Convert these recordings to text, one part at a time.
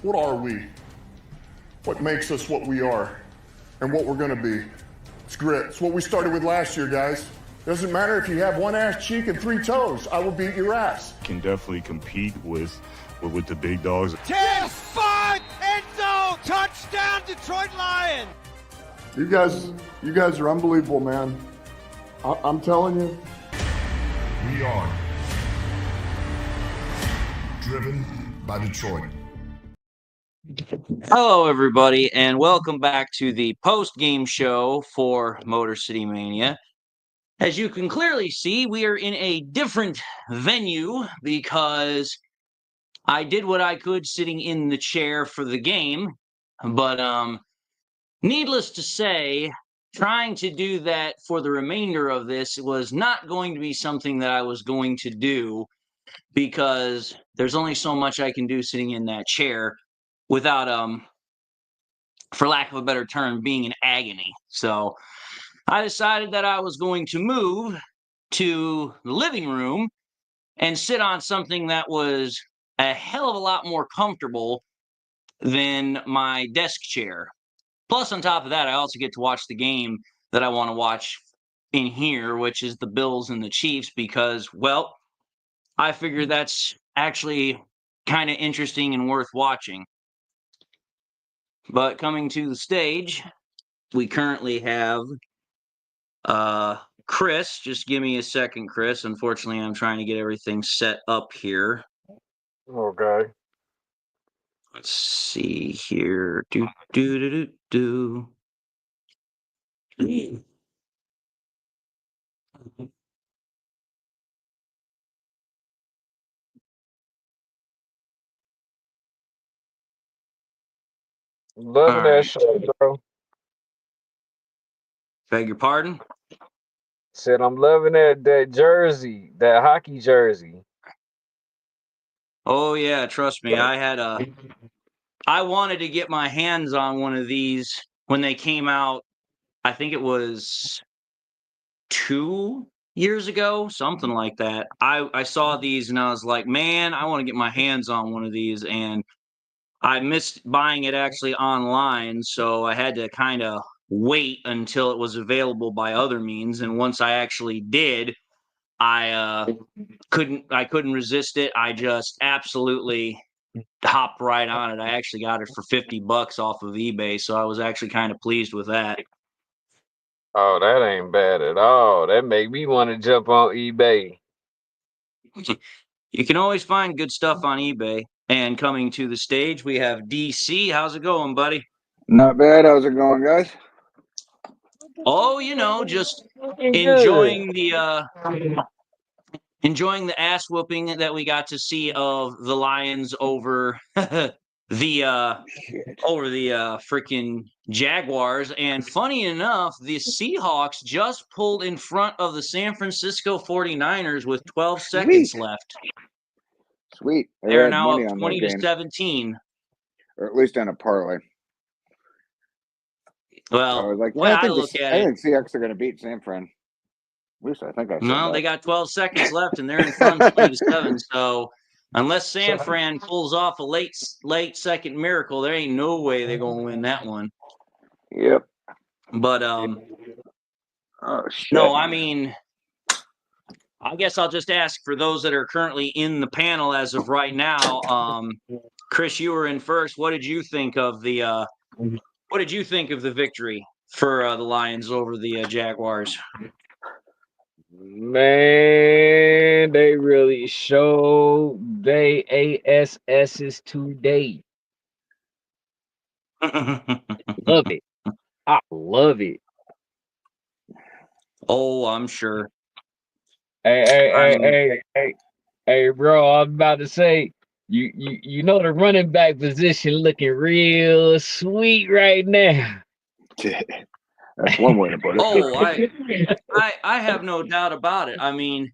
What are we? What makes us what we are and what we're going to be? It's grit. It's what we started with last year, guys. Doesn't matter if you have one ass cheek and 3 toes. I will beat your ass. Can definitely compete with the big dogs. 10-5 end zone touchdown Detroit Lions. You guys are unbelievable, man. I'm telling you. We are driven by Detroit. Hello, everybody, and welcome back to the post-game show for Motor City Mania. As you can clearly see, we are in a different venue because I did what I could sitting in the chair for the game, but needless to say, trying to do that for the remainder of this was not going to be something that I was going to do because there's only so much I can do sitting in that chair without, for lack of a better term, being in agony. So I decided that I was going to move to the living room and sit on something that was a hell of a lot more comfortable than my desk chair. Plus, on top of that, I also get to watch the game that I want to watch in here, which is the Bills and the Chiefs, because, well, I figure that's actually kind of interesting and worth watching. But coming to the stage, we currently have Chris. Just give me a second, Chris. Unfortunately, I'm trying to get everything set up here. Okay. Let's see here. Loving All that right. show, bro. Beg your pardon? Said I'm loving that jersey, that hockey jersey. Oh yeah, trust me. I wanted to get my hands on one of these when they came out. I think it was 2 years ago, something like that. I saw these and I was like, man, I want to get my hands on one of these, and I missed buying it actually online, so I had to kind of wait until it was available by other means. And once I actually did, I couldn't resist it. I just absolutely hopped right on it. I actually got it for $50 off of eBay, so I was actually kind of pleased with that. Oh, that ain't bad at all. That make me want to jump on eBay. You can always find good stuff on eBay. And coming to the stage, we have DC. How's it going, buddy? Not bad. How's it going, guys? Oh, just Enjoying enjoying the ass whooping that we got to see of the Lions over the freaking Jaguars. And funny enough, the Seahawks just pulled in front of the San Francisco 49ers with 12 seconds left. Sweet. They're now up 20-17. Or at least on a parlay. Well, I was like, I think Seahawks are going to beat San Fran. At least I think I said No, that. they got 12 seconds left, and they're in front 20-7. So unless San Fran pulls off a late second miracle, there ain't no way they're going to win that one. Yep. But Oh, shit. no, I mean, I guess I'll just ask for those that are currently in the panel as of right now. Chris, you were in first. What did you think of the victory for the Lions over the Jaguars? Man, they really showed they ASS's today. Love it. I love it. Oh, I'm sure. Hey, bro, I was about to say, you know the running back position looking real sweet right now. That's one way to put it. Oh, I have no doubt about it. I mean,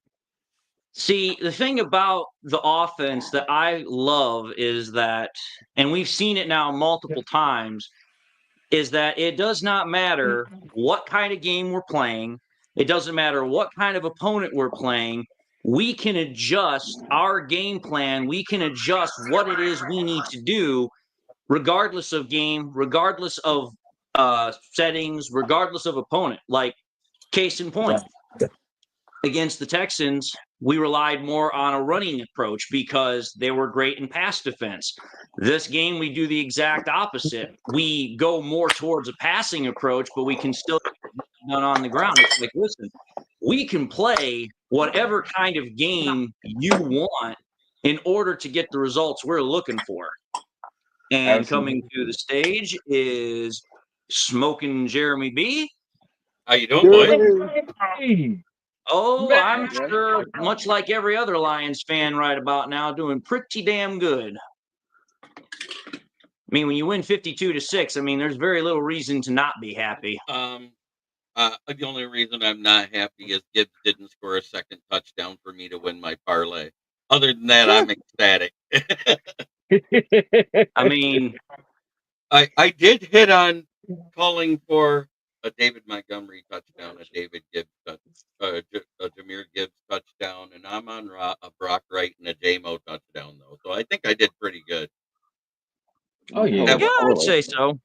see, the thing about the offense that I love is that, and we've seen it now multiple times, is that it does not matter what kind of game we're playing. It doesn't matter what kind of opponent we're playing. We can adjust our game plan. We can adjust what it is we need to do regardless of game, regardless of settings, regardless of opponent. Like, case in point, against the Texans, we relied more on a running approach because they were great in pass defense. This game, we do the exact opposite. We go more towards a passing approach, but we can still get done on the ground. It's like, listen, we can play whatever kind of game you want in order to get the results we're looking for. And Absolutely. coming to the stage is Smoking Jeremy B. How you doing, boy? Hey, Oh, Man. I'm sure, much like every other Lions fan right about now, doing pretty damn good. I mean, when you win 52-6, I mean, there's very little reason to not be happy. The only reason I'm not happy is Gibbs didn't score a second touchdown for me to win my parlay. Other than that, I'm ecstatic. I mean, I did hit on calling for a David Montgomery touchdown, a David Gibbs a Jahmyr Gibbs touchdown, and I'm on a Brock Wright and a Jamo touchdown, though. So I think I did pretty good. Oh, yeah. yeah, I'd say so.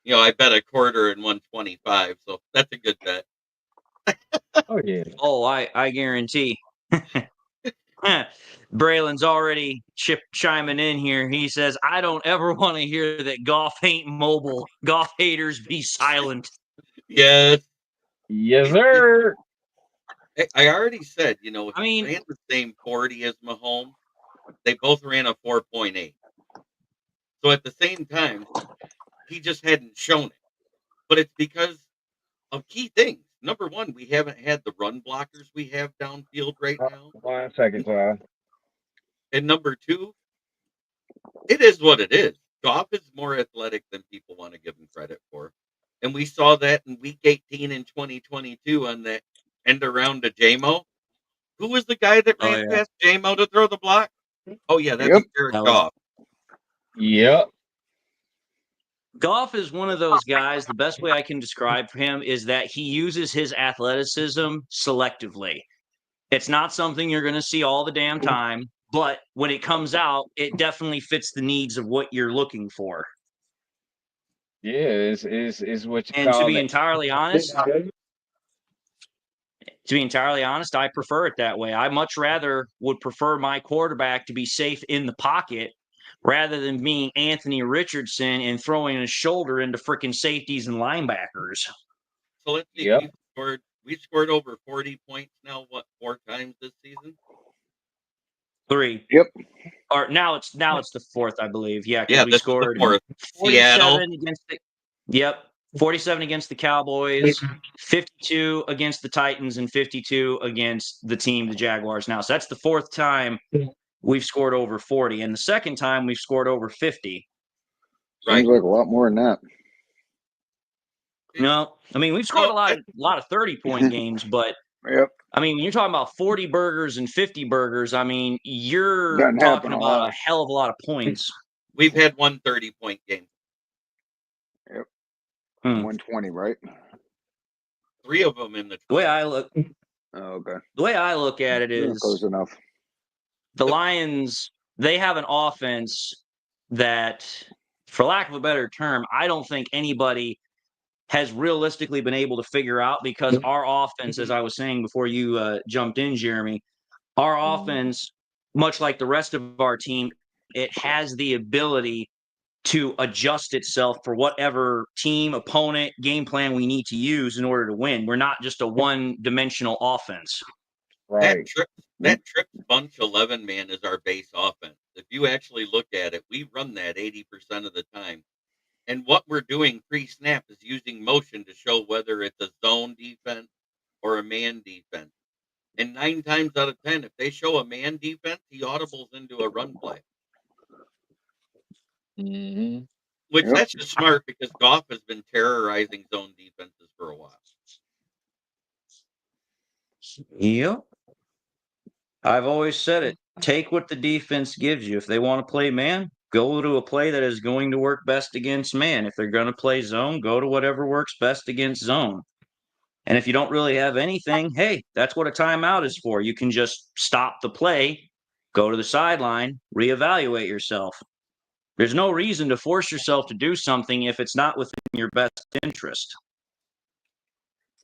You know, I bet a quarter and 125, so that's a good bet. Oh, yeah. Oh, I guarantee. Braylon's already chiming in here. He says, I don't ever want to hear that Goff ain't mobile. Goff haters be silent. Yes. Yes, sir. I already said, you know, if I he mean- ran the same 40 as Mahomes, they both ran a 4.8. So at the same time, he just hadn't shown it. But it's because of key things. Number one, we haven't had the run blockers we have downfield right now. 1 second, Clive. And number two, it is what it is. Goff is more athletic than people want to give him credit for. And we saw that in week 18 in 2022 on that end around to Jamo. Who was the guy that ran past Jamo to throw the block? Oh, yeah, that's Derrick Goff. Yep. Goff is one of those guys. The best way I can describe him is that he uses his athleticism selectively. It's not something you're going to see all the damn time, but when it comes out, it definitely fits the needs of what you're looking for. Yeah, it's what you And call to be it. entirely honest, I prefer it that way. I much rather would prefer my quarterback to be safe in the pocket rather than being Anthony Richardson and throwing his shoulder into freaking safeties and linebackers. So let's see, Yep. we scored over 40 points now, 4 times this season? 3. Yep. Or now it's the 4th, I believe. Yeah, because Yeah, we this is scored the 4th. 47 Seattle. against the 47 against the Cowboys, 52 against the Titans, and 52 against the Jaguars now. So that's the 4th time we've scored over 40. And the second time we've scored over 50. Right. Seems like a lot more than that. No, I mean, we've scored a lot of 30-point games, but Yep. I mean, when you're talking about 40 burgers and 50 burgers, I mean, you're Doesn't talking happen a about lot. a hell of a lot of points. We've had 1 30-point game. Yep. Hmm. 120, right? 3 of them in the The way I look at it Yeah, is close enough. the Lions, they have an offense that, for lack of a better term, I don't think anybody has realistically been able to figure out, because our offense, as I was saying before you jumped in, Jeremy, our offense, much like the rest of our team, it has the ability to adjust itself for whatever team, opponent, game plan we need to use in order to win. We're not just a one-dimensional offense. Right. That trip bunch 11-man is our base offense. If you actually look at it, we run that 80% of the time. And what we're doing pre-snap is using motion to show whether it's a zone defense or a man defense. And 9 times out of 10, if they show a man defense, he audibles into a run play. Mm-hmm. Which Yep. that's just smart, because Goff has been terrorizing zone defenses for a while. Yep. I've always said it. Take what the defense gives you. If they want to play man, go to a play that is going to work best against man. If they're going to play zone, go to whatever works best against zone. And if you don't really have anything, hey, that's what a timeout is for. You can just stop the play, go to the sideline, reevaluate yourself. There's no reason to force yourself to do something if it's not within your best interest.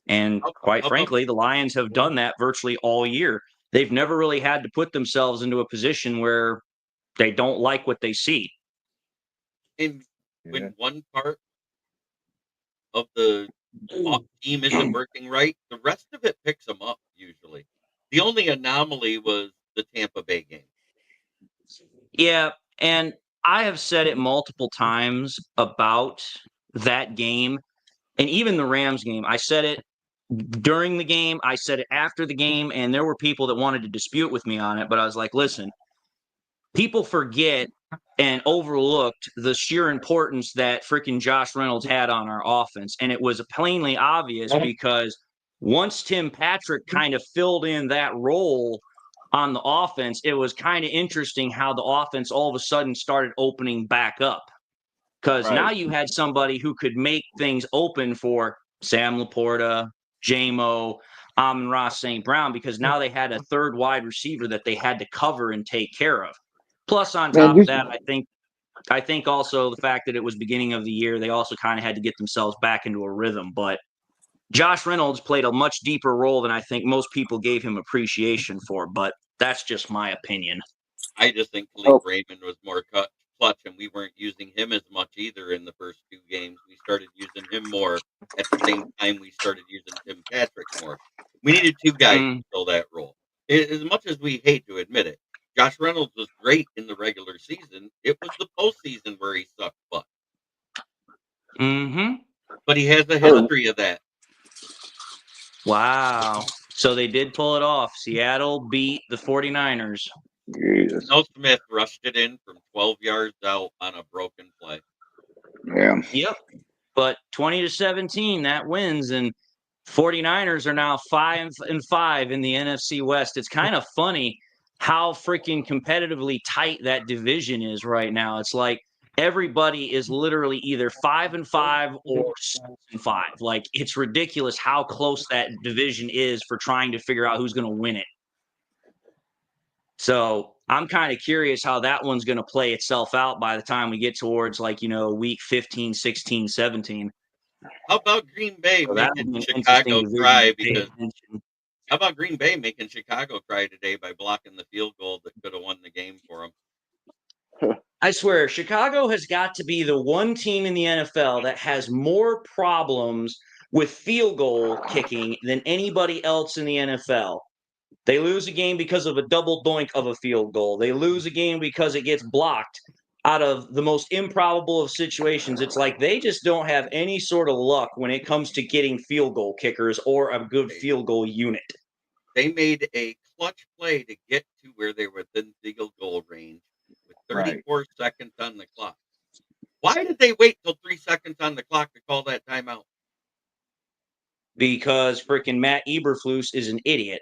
And quite frankly, the Lions have done that virtually all year. They've never really had to put themselves into a position where they don't like what they see. And when one part of the team isn't working right, the rest of it picks them up usually. The only anomaly was the Tampa Bay game. Yeah, and I have said it multiple times about that game and even the Rams game. I said it during the game, I said it after the game, and there were people that wanted to dispute with me on it, but I was like, listen, people forget and overlooked the sheer importance that freaking Josh Reynolds had on our offense. And it was plainly obvious because once Tim Patrick kind of filled in that role on the offense, it was kind of interesting how the offense all of a sudden started opening back up. Because now you had somebody who could make things open for Sam Laporta, Jamo, Amon-Ra St. Brown, because now they had a third wide receiver that they had to cover and take care of. Plus, on top of that, I think also the fact that it was beginning of the year, they also kind of had to get themselves back into a rhythm. But Josh Reynolds played a much deeper role than I think most people gave him appreciation for. But that's just my opinion. I just think Khalif Raymond was more clutch, and we weren't using him as much either in the first two games. We started using him more at the same time we started using Tim Patrick more. We needed two guys to fill that role. As much as we hate to admit it, Josh Reynolds was great in the regular season. It was the postseason where he sucked butt. But he has a history of that. Wow. So they did pull it off. Seattle beat the 49ers. Jesus. No Smith rushed it in from 12 yards out on a broken play. Yeah. Yep. But 20-17, that wins. And 49ers are now 5-5 in the NFC West. It's kind of funny how freaking competitively tight that division is right now. It's like everybody is literally either 5-5 or 6-5. Like, it's ridiculous how close that division is for trying to figure out who's going to win it. So I'm kind of curious how that one's going to play itself out by the time we get towards, like, week 15, 16, 17. How about Green Bay making Chicago cry today by blocking the field goal that could have won the game for them? I swear, Chicago has got to be the one team in the NFL that has more problems with field goal kicking than anybody else in the NFL. They lose a game because of a double doink of a field goal. They lose a game because it gets blocked out of the most improbable of situations. It's like they just don't have any sort of luck when it comes to getting field goal kickers or a good field goal unit. They made a clutch play to get to where they were within field goal range with 34 seconds on the clock. Why did they wait till 3 seconds on the clock to call that timeout? Because freaking Matt Eberflus is an idiot.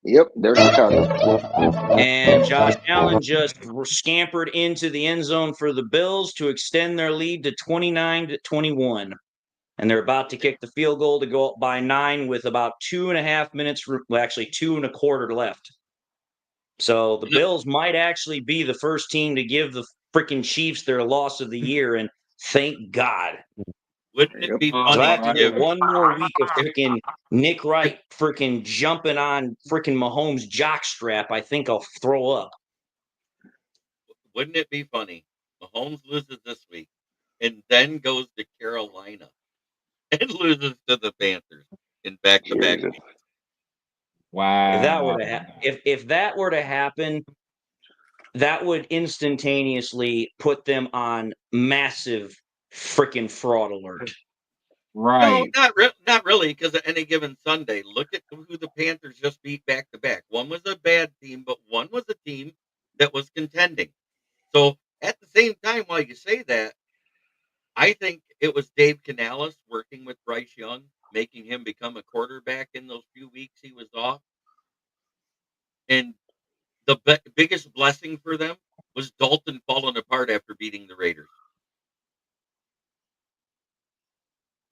Yep, there's Chicago. And Josh Allen just scampered into the end zone for the Bills to extend their lead to 29-21. And they're about to kick the field goal to go up by 9 with about 2.5 minutes, actually 2 1/4 left. So the Bills might actually be the first team to give the freaking Chiefs their loss of the year, and thank God. Wouldn't it be funny? So after one more week of freaking Nick Wright freaking jumping on freaking Mahomes' jockstrap, I think I'll throw up. Wouldn't it be funny? Mahomes loses this week and then goes to Carolina and loses to the Panthers in back-to-back weeks. Wow. If that were to happen, that would instantaneously put them on massive freaking fraud alert. Right. No, not really, because at any given Sunday, look at who the Panthers just beat back-to-back. One was a bad team, but one was a team that was contending. So at the same time, while you say that, I think it was Dave Canales working with Bryce Young, making him become a quarterback in those few weeks he was off. And the biggest blessing for them was Dalton falling apart after beating the Raiders.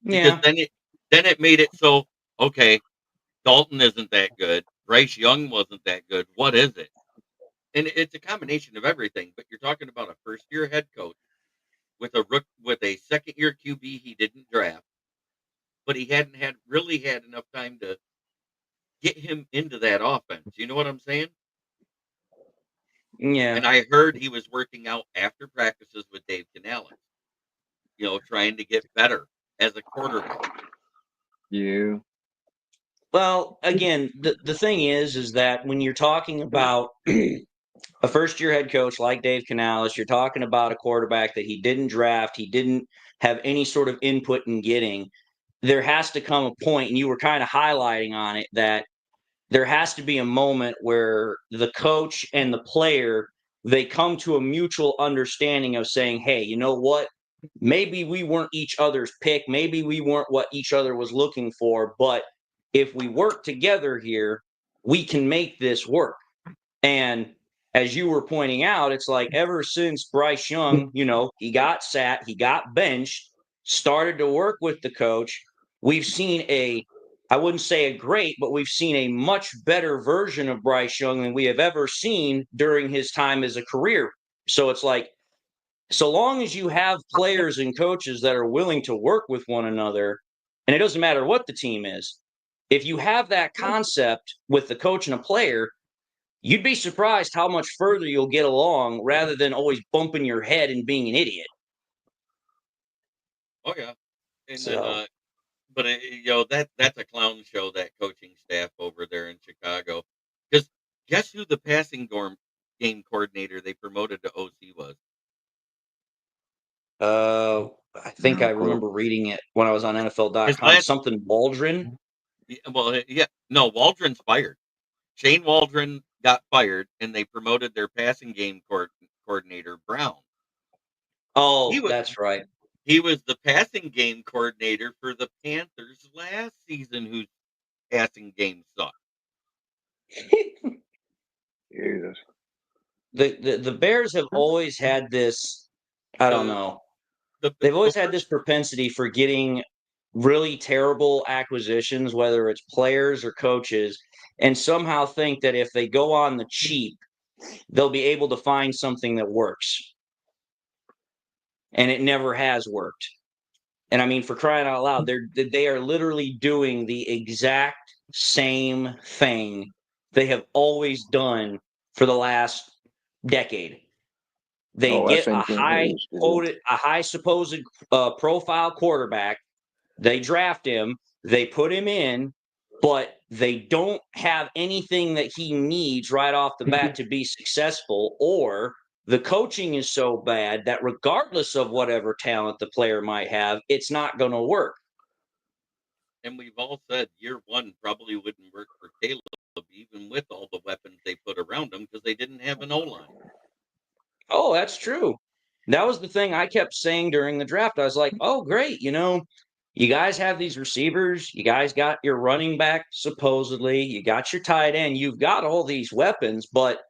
Yeah. Because then it made it so, okay, Dalton isn't that good. Bryce Young wasn't that good. What is it? And it's a combination of everything. But you're talking about a first-year head coach with a second-year QB he didn't draft, but he hadn't really had enough time to get him into that offense. You know what I'm saying? Yeah. And I heard he was working out after practices with Dave Canales, trying to get better as a quarterback. Yeah. Well, again, the thing is that when you're talking about a first-year head coach like Dave Canales, you're talking about a quarterback that he didn't draft, he didn't have any sort of input in getting. There has to come a point, and you were kind of highlighting on it, that there has to be a moment where the coach and the player, they come to a mutual understanding of saying, hey, you know what? Maybe we weren't each other's pick. Maybe we weren't what each other was looking for. But if we work together here, we can make this work. And as you were pointing out, it's like ever since Bryce Young, he got sat, he got benched, started to work with the coach, we've seen I wouldn't say a great, but we've seen a much better version of Bryce Young than we have ever seen during his time as a career. So it's like, so long as you have players and coaches that are willing to work with one another, and it doesn't matter what the team is, if you have that concept with the coach and a player, you'd be surprised how much further you'll get along rather than always bumping your head and being an idiot. Oh yeah, and So. then but that's a clown show, that coaching staff over there in Chicago. Because guess who the passing game coordinator they promoted to OC was? I think I remember reading it when I was on His NFL.com. Something Waldron. Well, yeah, no, Waldron's fired. Shane Waldron got fired, and they promoted their passing game coordinator, Brown. Oh, that's right. He was the passing game coordinator for the Panthers last season, whose passing game sucked. Jesus. The Bears have always had this, I don't know. They've always had this propensity for getting really terrible acquisitions, whether it's players or coaches, and somehow think that if they go on the cheap, they'll be able to find something that works. And it never has worked. And I mean, for crying out loud, they are literally doing the exact same thing they have always done for the last decade. They get a high supposed profile quarterback. They draft him. They put him in, but they don't have anything that he needs right off the bat to be successful, or the coaching is so bad that regardless of whatever talent the player might have, it's not going to work. And we've all said year one probably wouldn't work for Caleb, even with all the weapons they put around him, because they didn't have an O-line. Oh, that's true. That was the thing I kept saying during the draft. I was like, oh, great. You guys have these receivers. You guys got your running back, supposedly. You got your tight end. You've got all these weapons, but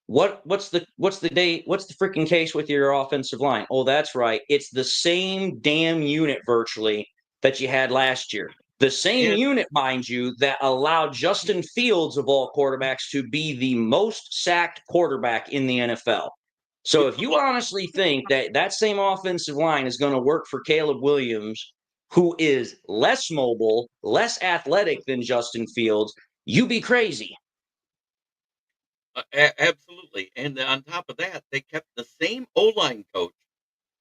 what's the freaking case with your offensive line? Oh, that's right. It's the same damn unit virtually that you had last year. The same unit, mind you, that allowed Justin Fields of all quarterbacks to be the most sacked quarterback in the NFL. So if you honestly think that that same offensive line is going to work for Caleb Williams, who is less mobile, less athletic than Justin Fields, you be crazy. Absolutely. And on top of that, they kept the same O-line coach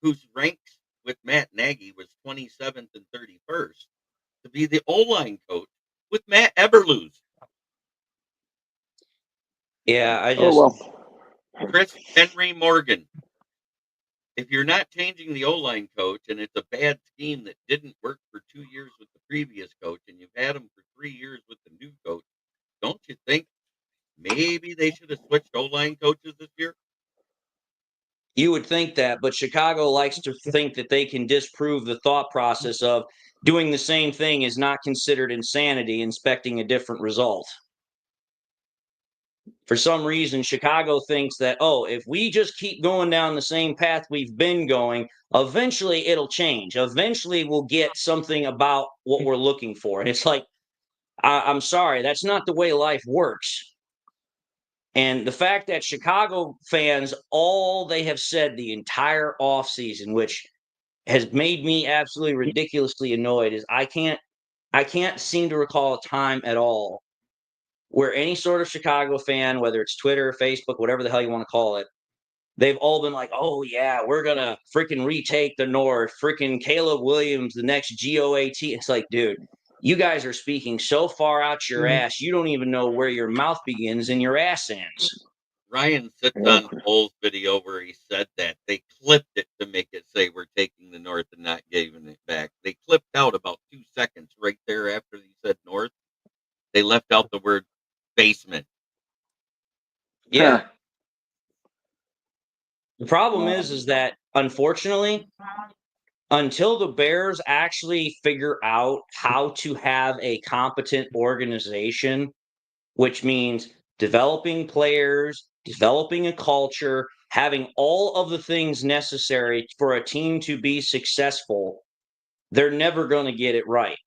whose ranks with Matt Nagy was 27th and 31st to be the O-line coach with Matt Eberflus. Yeah, I just... Chris Henry Morgan. If you're not changing the O-line coach and it's a bad scheme that didn't work for 2 years with the previous coach and you've had him for 3 years with the new coach, don't you think maybe they should have switched O-line coaches this year? You would think that, but Chicago likes to think that they can disprove the thought process of doing the same thing is not considered insanity, expecting a different result. For some reason, Chicago thinks that, if we just keep going down the same path we've been going, eventually it'll change. Eventually we'll get something about what we're looking for. And it's like, I'm sorry, that's not the way life works. And the fact that Chicago fans, all they have said the entire offseason, which has made me absolutely ridiculously annoyed, is I can't seem to recall a time at all where any sort of Chicago fan, whether it's Twitter, Facebook, whatever the hell you want to call it, they've all been like, oh, yeah, we're going to freaking retake the North. Freaking Caleb Williams, the next GOAT. It's like, dude, you guys are speaking so far out your ass, you don't even know where your mouth begins and your ass ends. Ryan sits on Bull's video where he said that. They clipped it to make it say we're taking the North and not giving it back. They clipped out about 2 seconds right there after he said North. They left out the word basement. Yeah. The problem is that, unfortunately, until the Bears actually figure out how to have a competent organization, which means developing players, developing a culture, having all of the things necessary for a team to be successful, they're never going to get it right.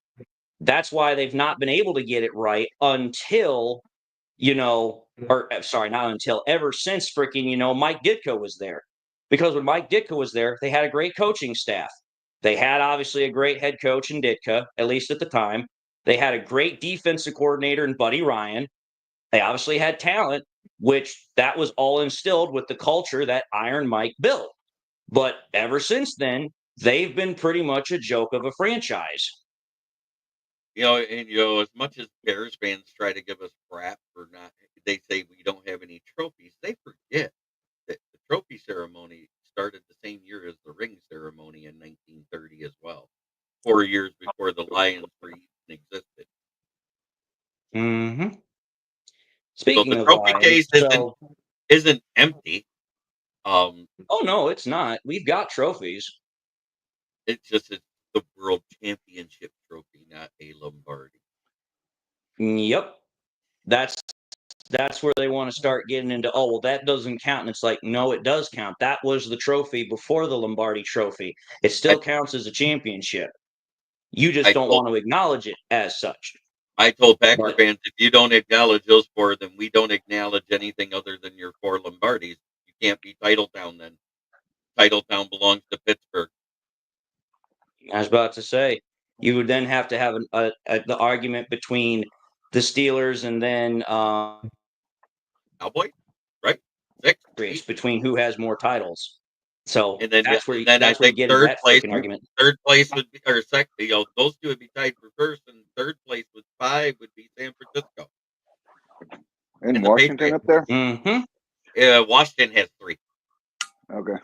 That's why they've not been able to get it right until, not until, ever since freaking, Mike Ditka was there. Because when Mike Ditka was there, they had a great coaching staff. They had obviously a great head coach in Ditka, at least at the time. They had a great defensive coordinator in Buddy Ryan. They obviously had talent, which that was all instilled with the culture that Iron Mike built. But ever since then, they've been pretty much a joke of a franchise. As much as Bears fans try to give us crap for not, they say we don't have any trophies. They forget that the trophy ceremony started the same year as the ring ceremony in 1930 as well, 4 years before the Lions were even existed. Mm-hmm. Speaking so the of trophy Lions, case isn't empty. Oh no, it's not. We've got trophies. It's the World Championship trophy, not a Lombardi. Yep. That's where they want to start getting into, oh, well, that doesn't count. And it's like, no, it does count. That was the trophy before the Lombardi trophy. It still counts as a championship. You just don't want to acknowledge it as such. I told Packer fans, if you don't acknowledge those four, then we don't acknowledge anything other than your 4 Lombardis. You can't be Titletown then. Titletown belongs to Pittsburgh. I was about to say, you would then have to have the argument between the Steelers and then Cowboys, right? 6 between who has more titles. So and then, that's where you I think get into that freaking argument. Third place would be, or second, those two would be tied for first, and third place with 5 would be San Francisco. And Washington up there? Mm-hmm. Washington has 3. Okay.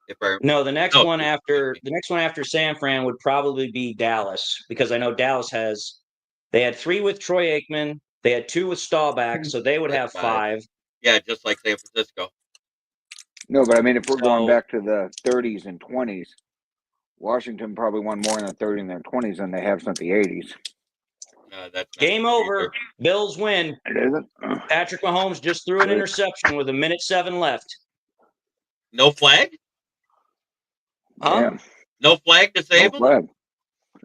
The next one after San Fran would probably be Dallas, because I know Dallas they had 3 with Troy Aikman, they had 2 with Staubach, so they would have 5. Yeah, just like San Francisco. No, but I mean, if we're going back to the 30s and 20s, Washington probably won more in the 30s and the 20s than they have since the 80s. That's game over. Bills win. It isn't. Patrick Mahomes just threw an interception with 1:07 left. No flag? Huh? Yeah. No flag to save him?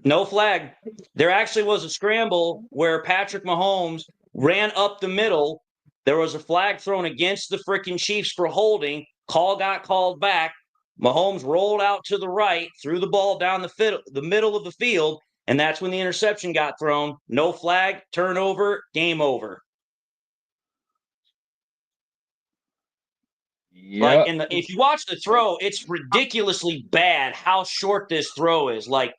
No flag. There actually was a scramble where Patrick Mahomes ran up the middle. There was a flag thrown against the freaking Chiefs for holding. Call got called back. Mahomes rolled out to the right, threw the ball down the middle of the field, and that's when the interception got thrown. No flag, turnover, game over. Yep. Like if you watch the throw, it's ridiculously bad how short this throw is. Like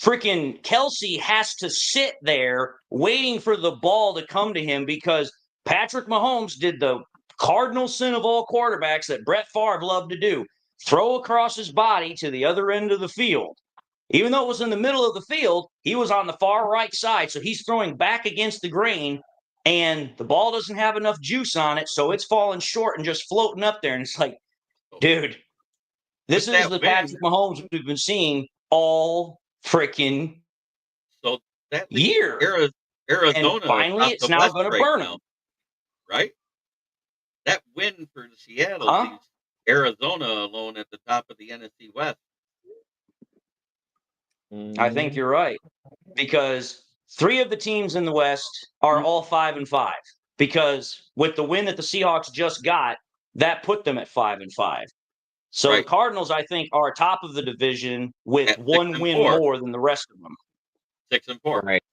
freaking Kelsey has to sit there waiting for the ball to come to him, because Patrick Mahomes did the cardinal sin of all quarterbacks that Brett Favre loved to do: throw across his body to the other end of the field. Even though it was in the middle of the field, he was on the far right side, so he's throwing back against the grain, and the ball doesn't have enough juice on it, so it's falling short and just floating up there. And it's like, dude, this is the Patrick Mahomes we've been seeing all freaking year. Arizona, and finally, it's now going to burn him. Right? That win for Seattle leaves Arizona alone at the top of the NFC West. I think you're right, because 3 of the teams in the West are all 5-5. because with the win that the Seahawks just got, that put them at 5-5. So the Right. Cardinals, I think, are top of the division with At one win 6-4. more than the rest of them. 6-4. Right.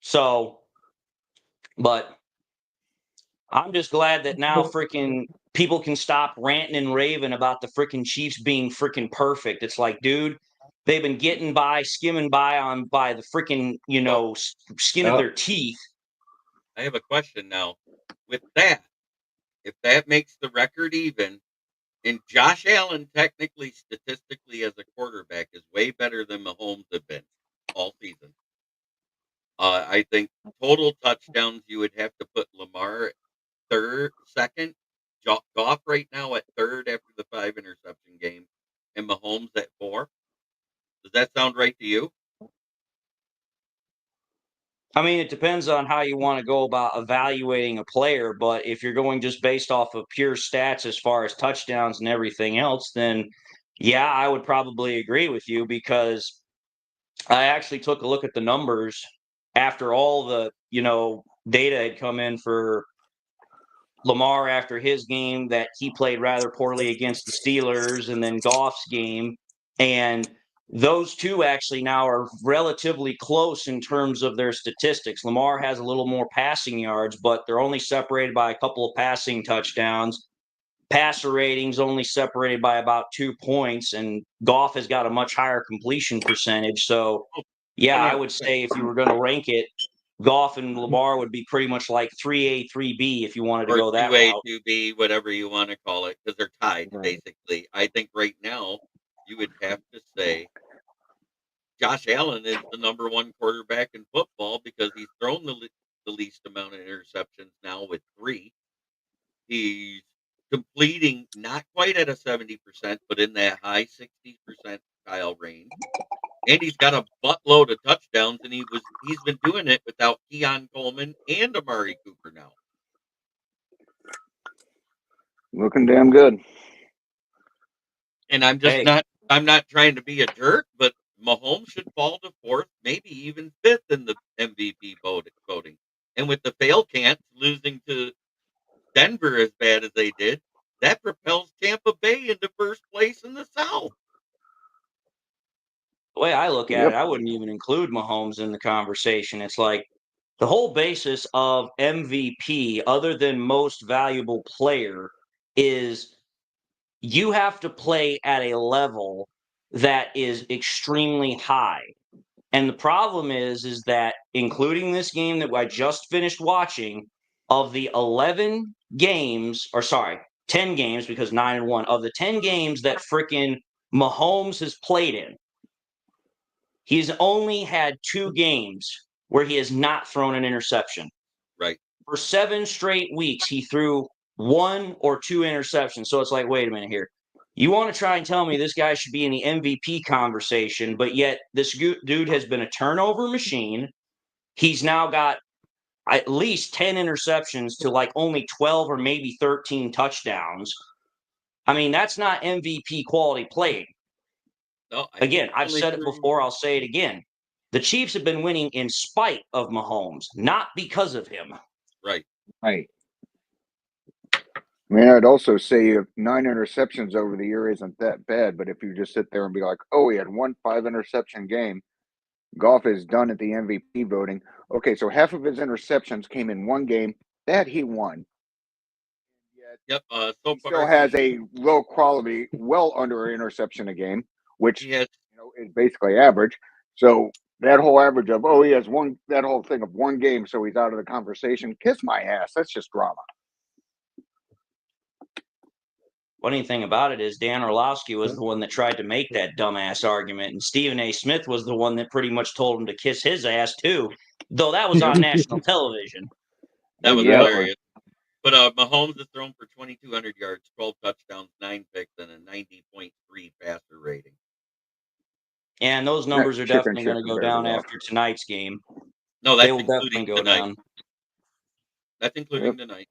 So, but I'm just glad that now freaking people can stop ranting and raving about the freaking Chiefs being freaking perfect. It's like, dude, they've been getting by, skimming by the freaking, skin of their teeth. I have a question now. With that, if that makes the record even, and Josh Allen technically, statistically, as a quarterback, is way better than Mahomes have been all season. I think total touchdowns, you would have to put Lamar second, Goff right now at third after the 5 interception game, and Mahomes at 4. Does that sound right to you? I mean, it depends on how you want to go about evaluating a player, but if you're going just based off of pure stats as far as touchdowns and everything else, then yeah, I would probably agree with you, because I actually took a look at the numbers after all the, data had come in for Lamar after his game that he played rather poorly against the Steelers, and then Goff's game. And those two actually now are relatively close in terms of their statistics. Lamar has a little more passing yards, but they're only separated by a couple of passing touchdowns. Passer ratings only separated by about 2 points, and Goff has got a much higher completion percentage. So, yeah, I would say if you were going to rank it, Goff and Lamar would be pretty much like 3A, 3B if you wanted to Or go that 2A, route. 2B, whatever you want to call it, because they're tied, Right. basically. I think right now you would have to say Josh Allen is the number 1 quarterback in football because he's thrown the least amount of interceptions now with 3. He's completing not quite at a 70%, but in that high 60% percentile range. And he's got a buttload of touchdowns, and he's been doing it without Keon Coleman and Amari Cooper now. Looking damn good. And I'm just I'm not trying to be a jerk, but Mahomes should fall to 4th, maybe even 5th in the MVP voting. And with the fail cants losing to Denver as bad as they did, that propels Tampa Bay into first place in the South. The way I look at it, I wouldn't even include Mahomes in the conversation. It's like the whole basis of MVP, other than most valuable player, is you have to play at a level that is extremely high. And the problem is that including this game that I just finished watching, of the 11 games, or sorry, 10 games, because 9-1, of the 10 games that frickin' Mahomes has played in, he's only had 2 games where he has not thrown an interception. Right. For 7 straight weeks, he threw 1 or 2 interceptions. So it's like, wait a minute here. You want to try and tell me this guy should be in the MVP conversation, but yet this dude has been a turnover machine. He's now got at least 10 interceptions to like only 12 or maybe 13 touchdowns. I mean, that's not MVP quality play. No, again, I've said it before, I'll say it again. The Chiefs have been winning in spite of Mahomes, not because of him. Right. Right. I mean, I'd also say 9 interceptions over the year isn't that bad, but if you just sit there and be like, oh, he had 1 5-interception game, Goff is done at the MVP voting. Okay, so half of his interceptions came in 1 game that he won. Yep. So He far, still has a low quality, well under an interception a game, which is basically average. So that whole average of, he has that whole thing of 1 game, so he's out of the conversation. Kiss my ass. That's just drama. Funny thing about it is Dan Orlovsky was the one that tried to make that dumbass argument, and Stephen A. Smith was the one that pretty much told him to kiss his ass too, though that was on national television. That was hilarious. But Mahomes has thrown for 2,200 yards, 12 touchdowns, 9 picks, and a 90.3 passer rating. And those numbers are definitely going to go down after tonight's game. No, that's they will definitely go tonight. down. That's including tonight.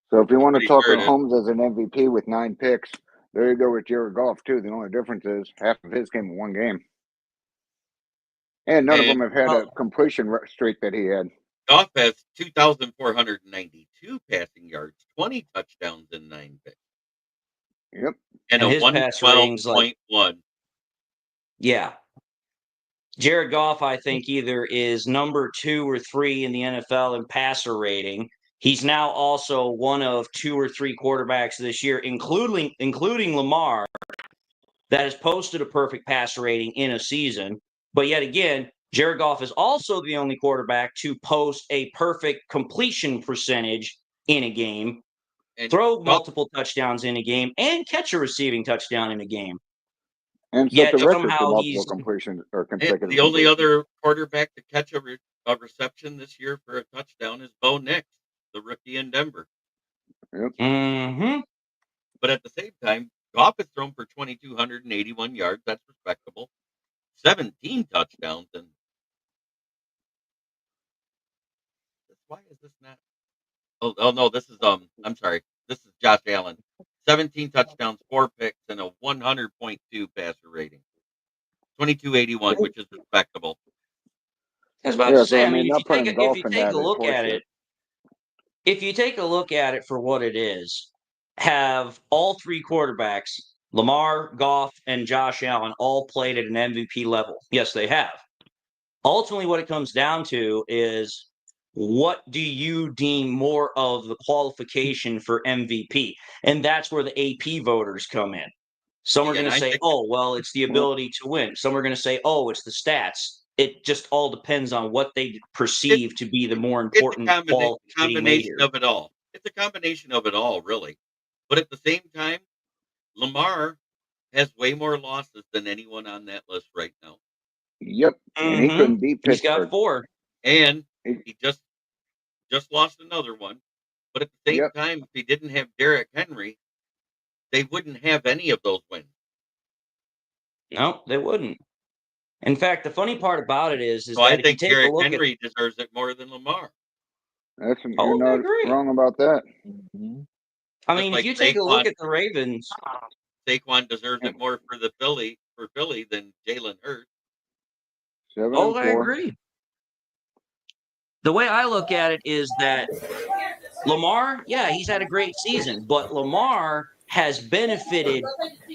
So if you want to talk Mahomes as an MVP with 9 picks, there you go with Jared Goff too. The only difference is half of his came in 1 game. And none of them have had a completion streak that he had. Goff has 2,492 passing yards, 20 touchdowns, and 9 picks. Yep. And And a his pass rating's like 112.1. Yeah. Jared Goff, I think, either is number 2 or 3 in the NFL in passer rating. He's now also one of 2 or 3 quarterbacks this year, including Lamar, that has posted a perfect passer rating in a season. But yet again, Jared Goff is also the only quarterback to post a perfect completion percentage in a game, And throw Goff, multiple touchdowns in a game, and catch a receiving touchdown in a game. And set Yet the record for somehow multiple he's completions or and consecutive the only completions. other quarterback to catch a reception this year for a touchdown is Bo Nix, the rookie in Denver. Yep. Mm-hmm. But at the same time, Goff has thrown for 2,281 yards. That's respectable. 17 touchdowns. And why is this not? Oh no, this is I'm sorry. This is Josh Allen. 17 touchdowns, 4 picks, and a 100.2 passer rating. 2,281, which is respectable. I was about Yeah, to so say, I I mean, mean, not putting golf in that is horseshit. if you take a look at it for what it is, have all 3 quarterbacks, Lamar, Goff, and Josh Allen, all played at an MVP level? Yes, they have. Ultimately, what it comes down to is, what do you deem more of the qualification for MVP? And that's where the AP voters come in. Some are Yeah, going and to I say, think oh, well, it's the Well, ability to win. Some are going to say, oh, it's the stats. It just all depends on what they it, perceive to be the more it's a important qualificating combination major. of it all. It's a combination of it all, really. But at the same time, Lamar has way more losses than anyone on that list right now. Yep. And he couldn't beat He's got Pittsburgh. 4. And He- he just lost another one. But at the same Yep. time, if he didn't have Derrick Henry, they wouldn't have any of those wins. No, they wouldn't. In fact, the funny part about it is So I that if you think take a Derrick look at, Henry deserves it more than Lamar. You're oh, I not agree. wrong about that. Mm-hmm. I Just mean, if like you take a look Saquon, at the Ravens, Saquon deserves it more for Philly than Jalen Hurts. 7 oh, and I 4. agree. The way I look at it is that Lamar, yeah, he's had a great season, but Lamar has benefited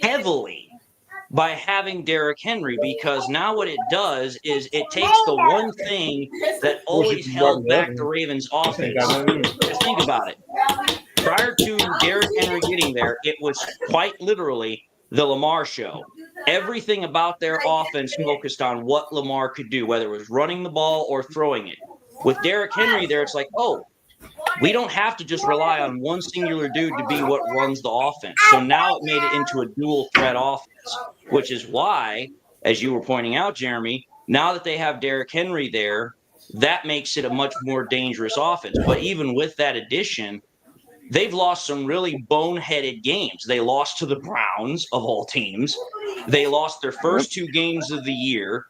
heavily by having Derrick Henry, because now what it does is it takes the one thing that always held back the Ravens' offense. Just think about it. Prior to Derrick Henry getting there, it was quite literally the Lamar show. Everything about their offense focused on what Lamar could do, whether it was running the ball or throwing it. With Derrick Henry there, it's like, oh, we don't have to just rely on one singular dude to be what runs the offense. So now it made it into a dual threat offense, which is why, as you were pointing out, Jeremy, now that they have Derrick Henry there, that makes it a much more dangerous offense. But even with that addition, they've lost some really boneheaded games. They lost to the Browns, of all teams. They lost their first 2 games of the year.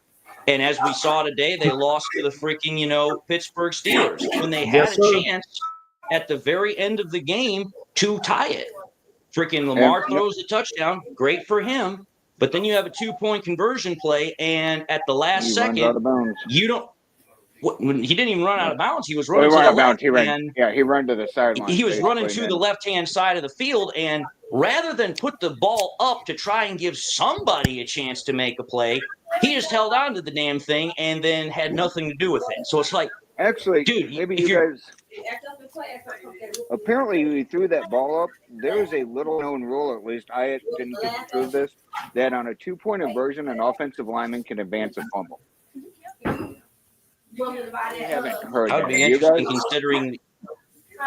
And as we saw today, they lost to the freaking, Pittsburgh Steelers when they had a chance at the very end of the game to tie it. Freaking Lamar throws a touchdown. Great for him. But then you have a 2-point conversion play, and at the last He runs second, out of bounds. you don't. He didn't even run out of bounds. He was Well, he running to ran the out of left. bounds. And He ran to the sideline. he was running basically, to the left-hand side of the field, and rather than put the ball up to try and give somebody a chance to make a play, he just held on to the damn thing and then had nothing to do with it. So it's like, Actually, dude, maybe if you you're guys. Apparently, he threw that ball up. There is a little-known rule, at least I didn't get to prove this, that on a 2-point conversion, an offensive lineman can advance a fumble. I haven't heard that that. would be Have you guys? interesting considering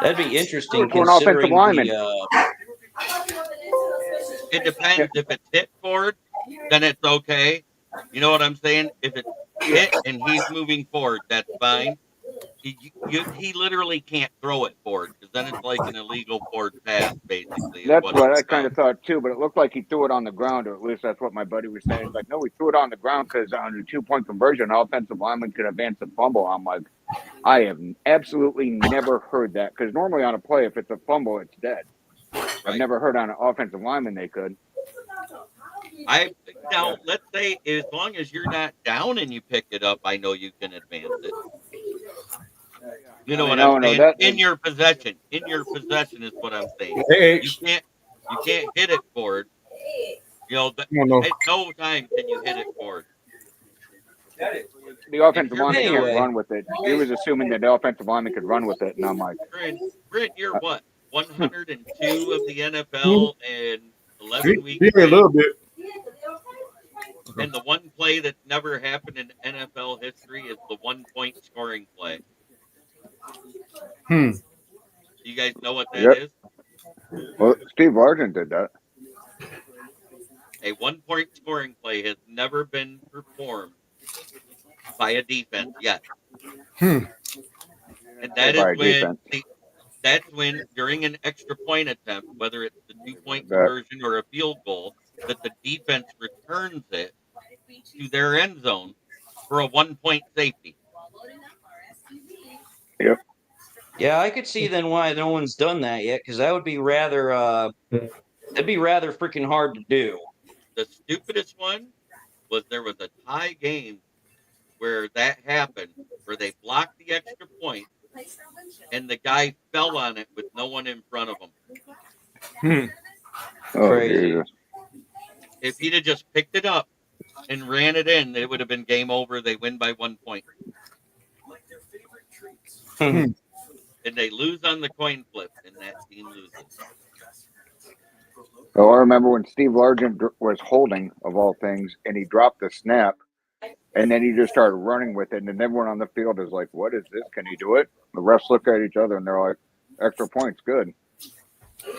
that'd be interesting To an offensive considering lineman. It depends. If it's hit forward, then it's okay. You know what I'm saying? If it's hit and he's moving forward, that's fine. He literally can't throw it forward, because then it's like an illegal forward pass, basically. That's what I it's kind of thought too, but it looked like he threw it on the ground, or at least that's what my buddy was saying. He's like, no, we threw it on the ground because on a 2-point conversion, an offensive lineman could advance a fumble. I'm like, I have absolutely never heard that, because normally on a play, if it's a fumble, it's dead. I've Right. never heard on an offensive lineman they could. Now let's say as long as you're not down and you pick it up, I know you can advance it. You know what No, I'm no, saying? that In your possession. In your possession is what I'm saying. Hey, You can't hit it forward. You know, no. at no time can you hit it forward. the offensive you're lineman can't Anyway. run with it. He was assuming that the offensive lineman could run with it, and I'm like, You're what? 102 of the NFL and 11 weeks. Here a little bit. And the one play that never happened in NFL history is the 1-point scoring play. Hmm. Do you guys know what that Yep. is? well, Steve Largent did that. A 1-point scoring play has never been performed by a defense yet. Hmm. And that By a is when defense. that's when during an extra point attempt, whether it's the 2-point That- conversion or a field goal, that the defense returns it to their end zone for a 1-point safety. Yep. Yeah, I could see then why no one's done that yet, because that would be rather that'd be rather freaking hard to do. The stupidest one was there was a tie game where that happened, where they blocked the extra point, and the guy fell on it with no one in front of him. Hmm. Oh, Crazy. Jesus. If he'd have just picked it up and ran it in, it would have been game over. They win by 1 point. Hmm. And they lose on the coin flip, and that team loses. Oh, I remember when Steve Largent was holding, of all things, and he dropped the snap, and then he just started running with it, and then everyone on the field is like, what is this? Can he do it? The refs look at each other, and they're like, extra points, good.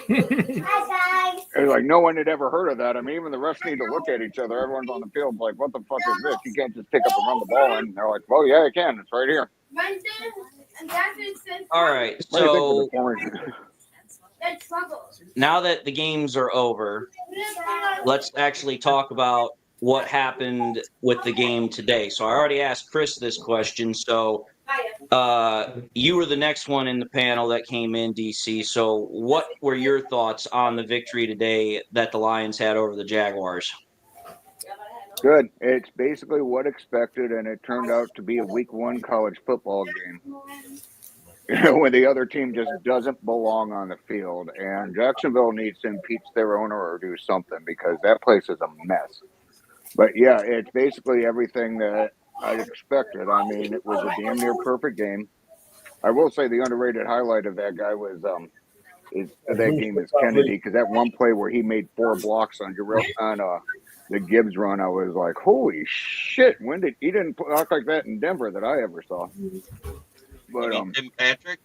It's like no one had ever heard of that. I mean, even the refs need to look at each other. Everyone's on the field like, what the fuck is this? You can't just pick up and run the ball in. And they're like, well, yeah, I can. It's right here. All right, What do you so think of the now that the games are over, let's actually talk about what happened with the game today. So I already asked Chris this question. So you were the next one in the panel that came in, DC. So what were your thoughts on the victory today that the Lions had over the Jaguars? Good. It's basically what expected, and it turned out to be a week 1 college football game. When the other team just doesn't belong on the field, and Jacksonville needs to impeach their owner or do something because that place is a mess. But yeah, it's basically everything that I expected. I mean, it was a damn near perfect game. I will say the underrated highlight of that guy was that game is Kennedy, because that one play where he made 4 blocks on the Gibbs run, I was like, holy shit! He didn't block like that in Denver that I ever saw. But Tim Patrick?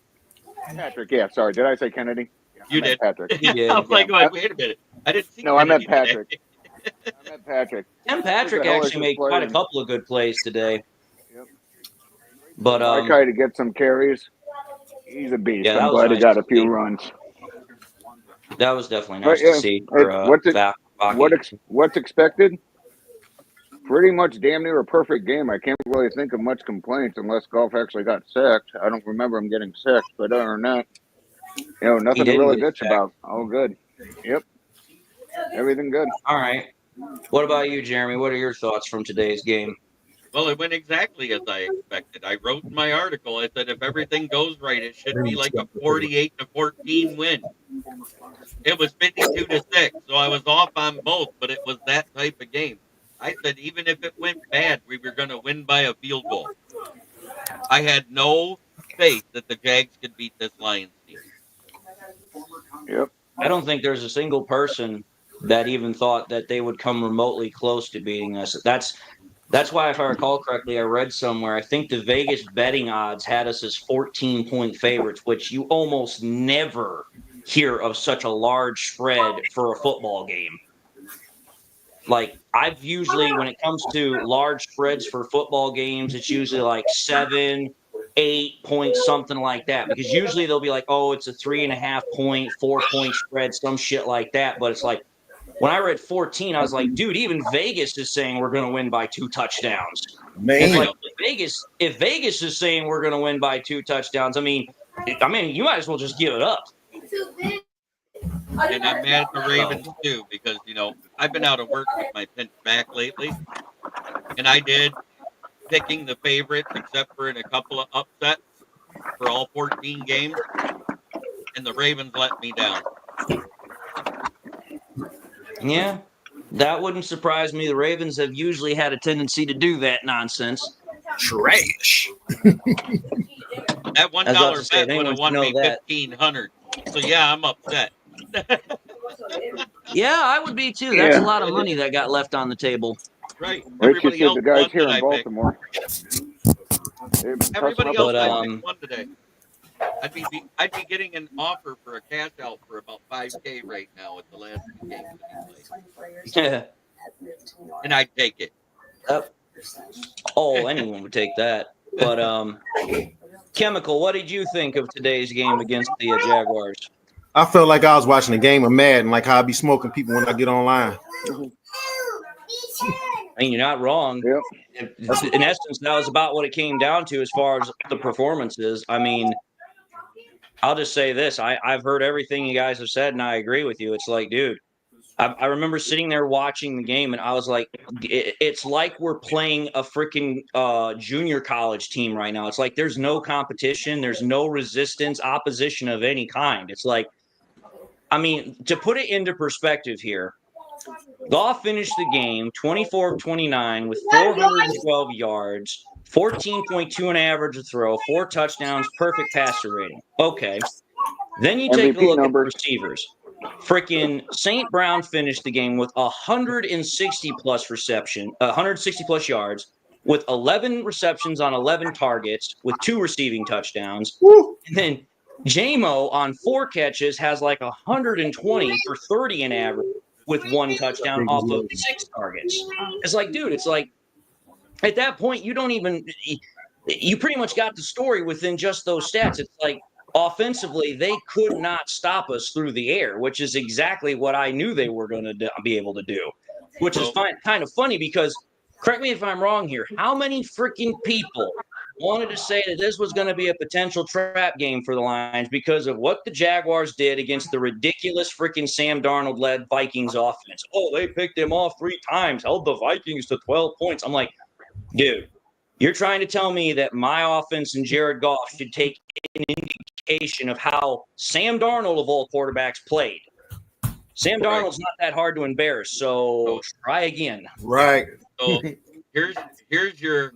Patrick, yeah, sorry, did I say Kennedy? Yeah, You did. Patrick. You did. I was like, wait a minute. I didn't see No, I meant Kennedy today. Patrick. I meant Patrick. And Patrick Who the hell is actually this made quite a player? couple of good plays today. Yep. But I tried to get some carries. He's a beast. Yeah, that I'm was glad he nice got to a few see. runs. that was definitely But nice yeah, to see for what's expected? Pretty much damn near a perfect game. I can't really think of much complaints unless Goff actually got sacked. I don't remember him getting sacked, but other than that, nothing to didn't really get bitch sacked. about. All good. Yep. Everything good. All right. What about you, Jeremy? What are your thoughts from today's game? Well, it went exactly as I expected. I wrote in my article, I said, if everything goes right, it should be like a 48-14 win. It was 52-6, so I was off on both, but it was that type of game. I said, even if it went bad, we were going to win by a field goal. I had no faith that the Jags could beat this Lions team. Yep. I don't think there's a single person that even thought that they would come remotely close to beating us. That's why, if I recall correctly, I read somewhere, I think the Vegas betting odds had us as 14-point favorites, which you almost never hear of such a large spread for a football game. Like, I've usually, when it comes to large spreads for football games, it's usually like 7, 8 points, something like that. Because usually they'll be like, oh, it's a 3.5 point, 4-point spread, some shit like that. But it's like, when I read 14, I was like, dude, even Vegas is saying we're going to win by 2 touchdowns. Man. It's like, if Vegas is saying we're going to win by 2 touchdowns, I mean, you might as well just give it up. And I'm mad at the Ravens, too, because, I've been out of work with my pinch back lately. And I did picking the favorites, except for in a couple of upsets. for all 14 games, and the Ravens let me down. Yeah, that wouldn't surprise me. The Ravens have usually had a tendency to do that nonsense. Trash. That $1 bet would have won me $1,500. So yeah, I'm upset. Yeah, I would be too. That's a lot of money that got left on the table. Right. Rich Everybody said else the guys won here that in I picked. Baltimore. Everybody else I But, picked won today. I'd be getting an offer for a cash out for about $5K right now at the last two games that he played. And I'd take it. Oh, anyone would take that. But Chemical, what did you think of today's game against the Jaguars? I felt like I was watching a game of Madden, like how I be smoking people when I get online. I mean, you're not wrong. Yep. In essence, that was about what it came down to as far as the performances. I mean, I'll just say this. I've heard everything you guys have said, and I agree with you. It's like, dude, I remember sitting there watching the game, and I was like, it's like we're playing a freaking junior college team right now. It's like there's no competition. There's no resistance, opposition of any kind. It's like, I mean, to put it into perspective here, Goff finished the game 24 of 29 with 412 yards, 14.2 an average a throw, 4 touchdowns, perfect passer rating. Okay. Then you take a look at the receivers. Freaking St. Brown finished the game with 160 plus yards, with 11 receptions on 11 targets, with 2 receiving touchdowns. Woo. And then Jamo on 4 catches has like 120 for 30 an average with 1 touchdown off of 6 targets. It's like, dude, it's like at that point you pretty much got the story within just those stats. It's like offensively they could not stop us through the air, which is exactly what I knew they were going to be able to do, which is kind of funny because, correct me if I'm wrong here, how many freaking people wanted to say that this was going to be a potential trap game for the Lions because of what the Jaguars did against the ridiculous freaking Sam Darnold-led Vikings offense? Oh, they picked him off 3 times, held the Vikings to 12 points. I'm like, dude, you're trying to tell me that my offense and Jared Goff should take an indication of how Sam Darnold of all quarterbacks played. Sam Darnold's not that hard to embarrass, so try again. Right. So here's your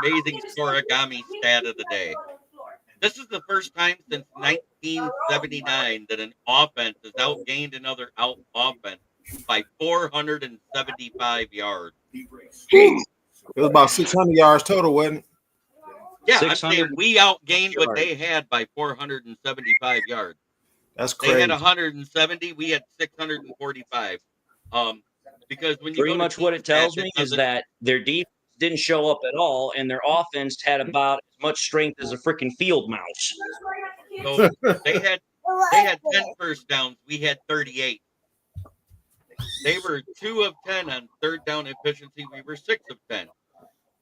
amazing origami stat of the day. This is the first time since 1979 that an offense has outgained another offense by 475 yards. It was about 600 yards total, wasn't it? Yeah, I'm saying we outgained what they had by 475 yards. That's crazy. They had 170, we had 645. Because when you pretty much what it tells me is that their defense didn't show up at all, and their offense had about as much strength as a freaking field mouse. So they had 10 first downs, we had 38. They were 2 of 10 on third down efficiency. We were 6 of 10.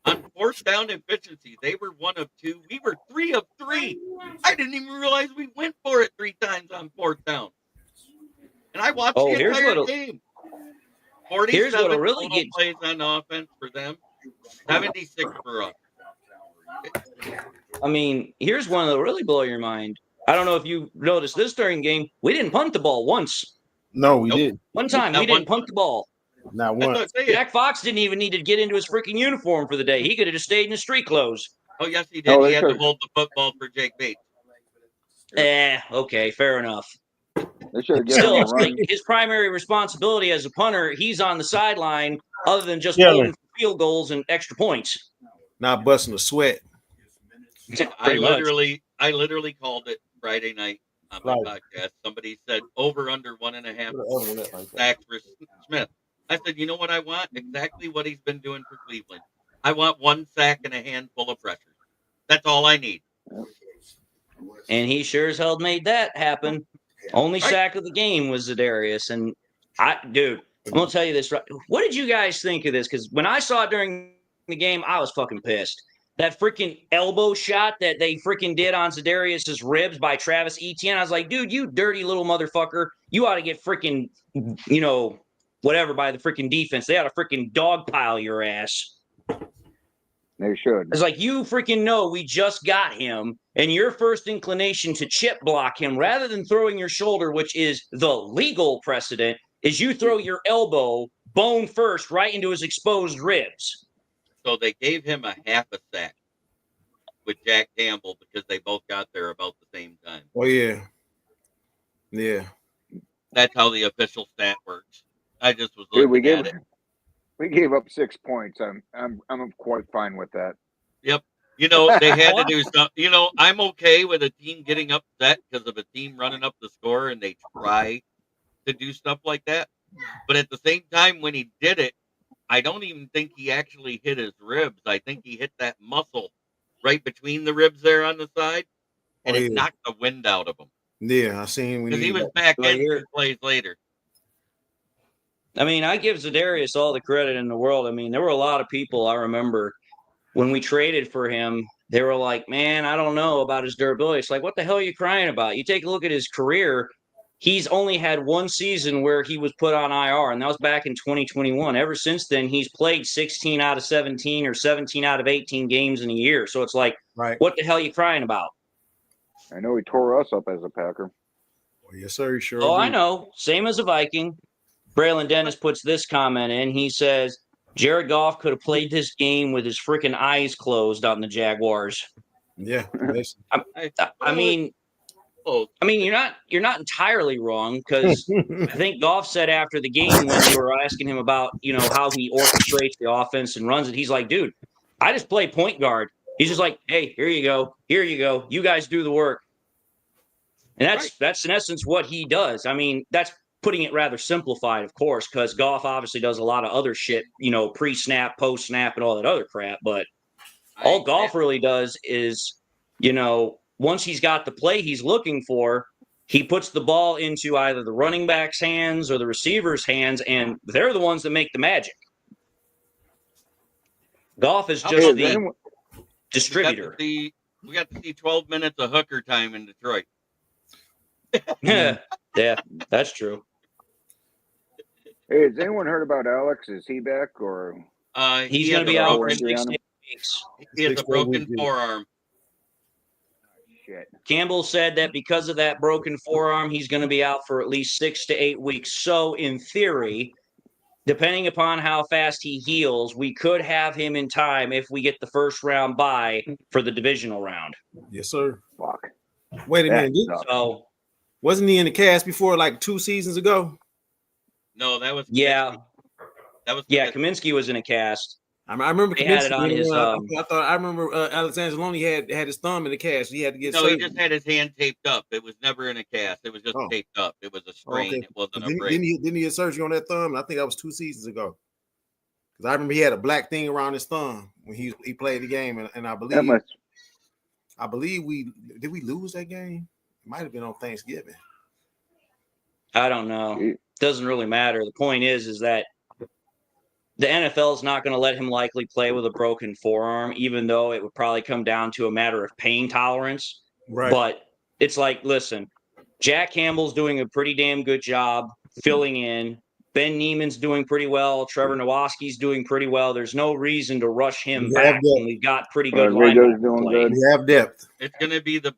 On fourth down efficiency, they were 1 of 2. We were 3 of 3. I didn't even realize we went for it 3 times on fourth down. And I watched the entire game. 47 really total plays on offense for them, 76 for us. I mean, here's one that'll really blow your mind. I don't know if you noticed this during the game. We didn't punt the ball once. No, we didn't. One time, we didn't punt the ball. Not once. Jack Fox didn't even need to get into his freaking uniform for the day. He could have just stayed in his street clothes. Oh, yes, he did. He had to hold the football for Jake Bates. Okay, fair enough. Still, like his primary responsibility as a punter, he's on the sideline other than just holding field goals and extra points. Not busting a sweat. I literally called it Friday night on my podcast. Somebody said over under 1.5 sacks for Smith. I said, you know what I want? Exactly what he's been doing for Cleveland. I want 1 sack and a handful of pressure. That's all I need. And he sure as hell made that happen. Only sack of the game was Za'Darius. And dude, I'm going to tell you this. What did you guys think of this? Because when I saw it during the game, I was fucking pissed. That freaking elbow shot that they freaking did on Za'Darius's ribs by Travis Etienne. I was like, dude, you dirty little motherfucker. You ought to get freaking, whatever by the freaking defense. They ought to freaking dogpile your ass. They should. It's like, you freaking know we just got him. and your first inclination to chip block him rather than throwing your shoulder, which is the legal precedent, is you throw your elbow bone first right into his exposed ribs. So they gave him a half a sack with Jack Campbell because they both got there about the same time. Oh yeah. Yeah. That's how the official stat works. I just was Dude, looking at it. we gave up 6 points. I'm quite fine with that. Yep. You know, they had to do something. You know, I'm okay with a team getting upset because of a team running up the score and they try to do stuff like that. But at the same time, when he did it, I don't even think he actually hit his ribs. I think he hit that muscle right between the ribs there on the side, and it knocked the wind out of him. Yeah, I seen because he was back in 2 plays later. I mean, I give Za'Darius all the credit in the world. I mean, there were a lot of people I remember when we traded for him. They were like, man, I don't know about his durability. It's like, what the hell are you crying about? You take a look at his career. He's only had one season where he was put on IR, and that was back in 2021. Ever since then, he's played 16 out of 17 or 17 out of 18 games in a year. So it's like, what the hell are you crying about? I know he tore us up as a Packer. Well, yes, sir. Sure. Oh, I know. Same as a Viking. Braylon Dennis puts this comment in. He says, Jared Goff could have played this game with his freaking eyes closed on the Jaguars. Yeah. I mean, you're not entirely wrong, because I think Goff said after the game when they were asking him about, how he orchestrates the offense and runs it, he's like, dude, I just play point guard. He's just like, hey, here you go. You guys do the work. And that's in essence what he does. I mean, that's putting it rather simplified, of course, because Goff obviously does a lot of other shit, pre-snap, post-snap, and all that other crap. But all Goff really does is, once he's got the play he's looking for, he puts the ball into either the running back's hands or the receiver's hands, and they're the ones that make the magic. Goff is just the distributor. We got to see 12 minutes of hooker time in Detroit. Yeah, that's true. Hey, has anyone heard about Alex? Is he back, or he's going to be out for 6 weeks? He has a broken forearm. Shit. Campbell said that because of that broken forearm, he's going to be out for at least 6 to 8 weeks. So, in theory, depending upon how fast he heals, we could have him in time if we get the first round bye for the divisional round. Yes, sir. Fuck. Wait a minute. So, wasn't he in the cast before, like 2 seasons ago? No, that was Kaminsky. Kaminsky. Kaminsky was in a cast. I remember Kaminsky had it on his. I remember Alex Anzalone had his thumb in the cast. He had to get. No, he just had his hand taped up. It was never in a cast. It was just taped up. It was a strain. Okay. It wasn't a break. Didn't he get surgery on that thumb? I think that was 2 seasons ago. Because I remember he had a black thing around his thumb when he played the game, and I believe we lose that game. It might have been on Thanksgiving. I don't know. Doesn't really matter. The point is that the NFL is not going to let him likely play with a broken forearm, even though it would probably come down to a matter of pain tolerance. Right. But it's like, listen, Jack Campbell's doing a pretty damn good job filling in. Ben Neiman's doing pretty well. Trevor Nowaski's doing pretty well. There's no reason to rush him back when we've got pretty good linebacker play. We have depth. It's going to be the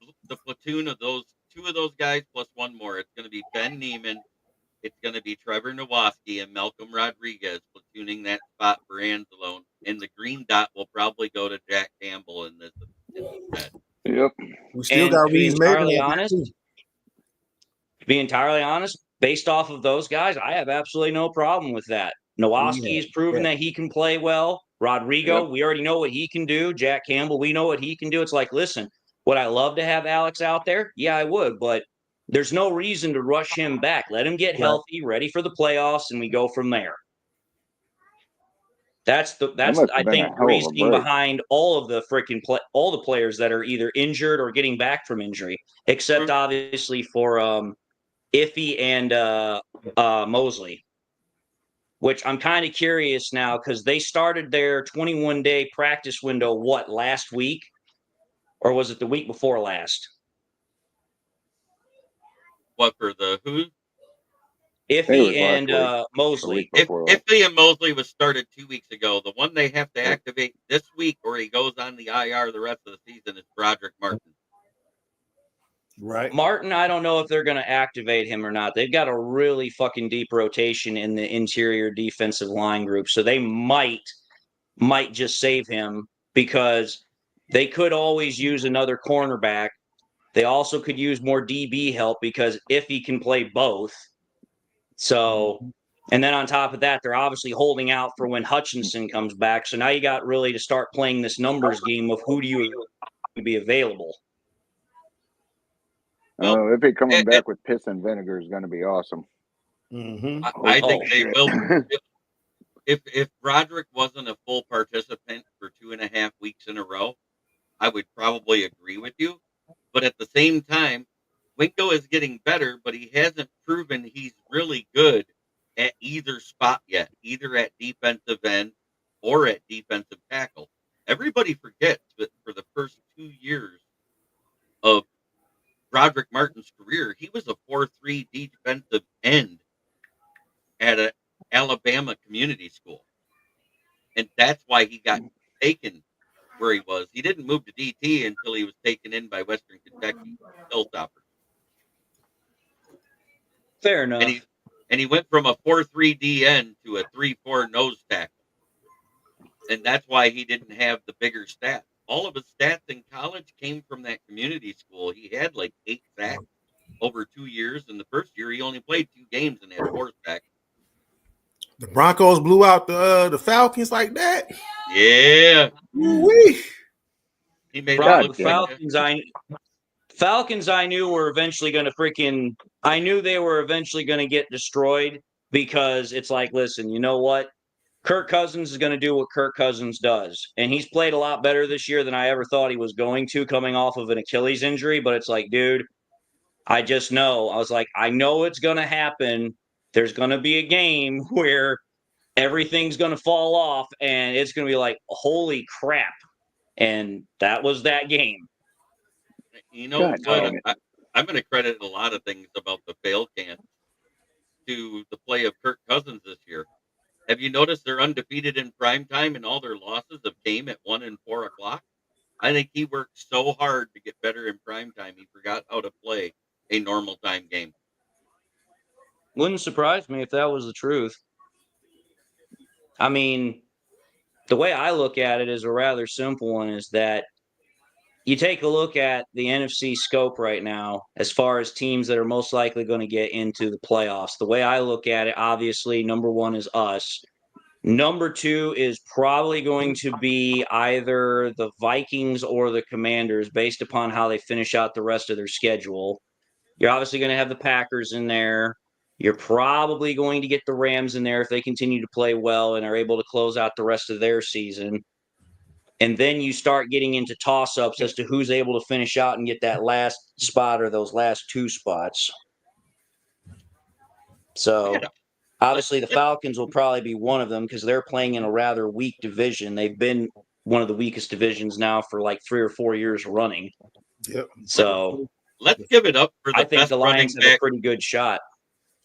platoon of those two of those guys plus one more. It's going to be Ben Neiman. It's going to be Trevor Nowaski and Malcolm Rodriguez platooning that spot for Anzalone. And the green dot will probably go to Jack Campbell in this instead. Yep. We still got reason. To be entirely honest, based off of those guys, I have absolutely no problem with that. Nowaski has proven that he can play well. Rodrigo, we already know what he can do. Jack Campbell, we know what he can do. It's like, listen, would I love to have Alex out there? Yeah, I would, but there's no reason to rush him back. Let him get healthy, ready for the playoffs, and we go from there. That's I think the reasoning behind all of the all the players that are either injured or getting back from injury, except obviously for Iffy and Mosley, which I'm kind of curious now because they started their 21-day practice window last week, or was it the week before last? What for the who? Iffy and Mosley. Iffy and Mosley was started 2 weeks ago. The one they have to activate this week or he goes on the IR the rest of the season is Broderick Martin. Right. Martin, I don't know if they're going to activate him or not. They've got a really fucking deep rotation in the interior defensive line group, so they might just save him because they could always use another cornerback. They also could use more DB help because if he can play both. So, and then on top of that, they're obviously holding out for when Hutchinson comes back. So now you got really to start playing this numbers game of who do you be available. Oh, if he coming back with piss and vinegar is going to be awesome. I think they will. If Broderick wasn't a full participant for 2.5 weeks in a row, I would probably agree with you. But at the same time, Winko is getting better, but he hasn't proven he's really good at either spot yet, either at defensive end or at defensive tackle. Everybody forgets that for the first 2 years of Broderick Martin's career, he was a 4-3 defensive end at an Alabama community school. And that's why he got taken where he was. He didn't move to DT until he was taken in by Western Kentucky Hilltoppers. Fair enough. And he went from a 4-3 DN to a 3-4 nose tackle. And that's why he didn't have the bigger stats. All of his stats in college came from that community school. He had like 8 sacks over 2 years. In the first year, he only played 2 games and had 4 sacks. The Broncos blew out the Falcons like that. Yeah. Woo-wee. He made Falcons I knew were eventually going to I knew they were eventually going to get destroyed because it's like, listen, you know what? Kirk Cousins is going to do what Kirk Cousins does. And he's played a lot better this year than I ever thought he was going to coming off of an Achilles injury. But it's like, dude, I just know. I was like, I know it's going to happen. There's going to be a game where everything's going to fall off and it's going to be like, holy crap. And that was that game. You know what? I'm going to credit a lot of things about the fail can to the play of Kirk Cousins this year. Have you noticed they're undefeated in prime time and all their losses have came at 1 and 4 o'clock? I think he worked so hard to get better in prime time. He forgot how to play a normal time game. Wouldn't surprise me if that was the truth. I mean, the way I look at it is a rather simple one, is that you take a look at the NFC scope right now as far as teams that are most likely going to get into the playoffs. The way I look at it, obviously, number 1 is us. Number 2 is probably going to be either the Vikings or the Commanders based upon how they finish out the rest of their schedule. You're obviously going to have the Packers in there. You're probably going to get the Rams in there if they continue to play well and are able to close out the rest of their season. And then you start getting into toss-ups as to who's able to finish out and get that last spot or those last 2 spots. So, obviously, the Falcons will probably be one of them because they're playing in a rather weak division. They've been one of the weakest divisions now for like 3 or 4 years running. Yep. So, let's give it up for the best running back. I think the Lions have a pretty good shot.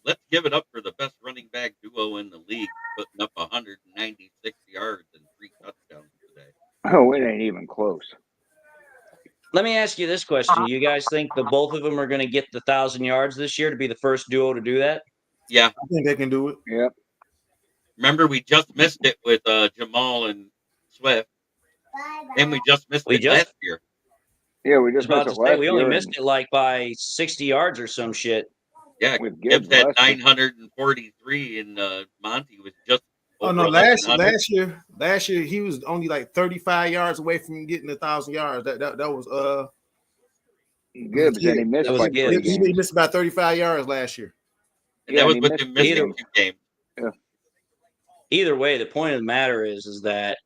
Let's give it up for the best running back duo in the league, putting up 196 yards and 3 touchdowns today. Oh, it ain't even close. Let me ask you this question. Do you guys think the both of them are going to get the 1,000 yards this year to be the first duo to do that? Yeah. I think they can do it. Yep. Remember, we just missed it with Jamo and Swift. And we just missed it last year. Yeah, we just missed it last year. We only missed it like by 60 yards or some shit. Yeah, Gibbs had 943 and Monty was just last year he was only like 35 yards away from getting 1,000 yards. That was Gibbs, and he missed by 3 games. He missed about 35 yards last year. And that was with him missing 2 games. Yeah. Either way, the point of the matter is that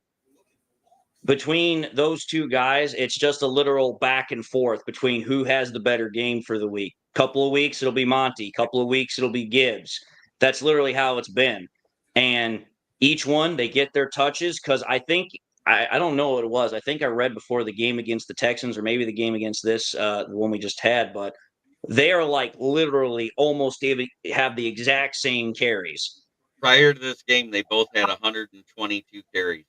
between those 2 guys, it's just a literal back and forth between who has the better game for the week. Couple of weeks, it'll be Monty. Couple of weeks, it'll be Gibbs. That's literally how it's been. And each one, they get their touches because I think, I don't know what it was. I think I read before the game against the Texans or maybe the game against the one we just had, but they are like literally almost have the exact same carries. Prior to this game, they both had 122 carries.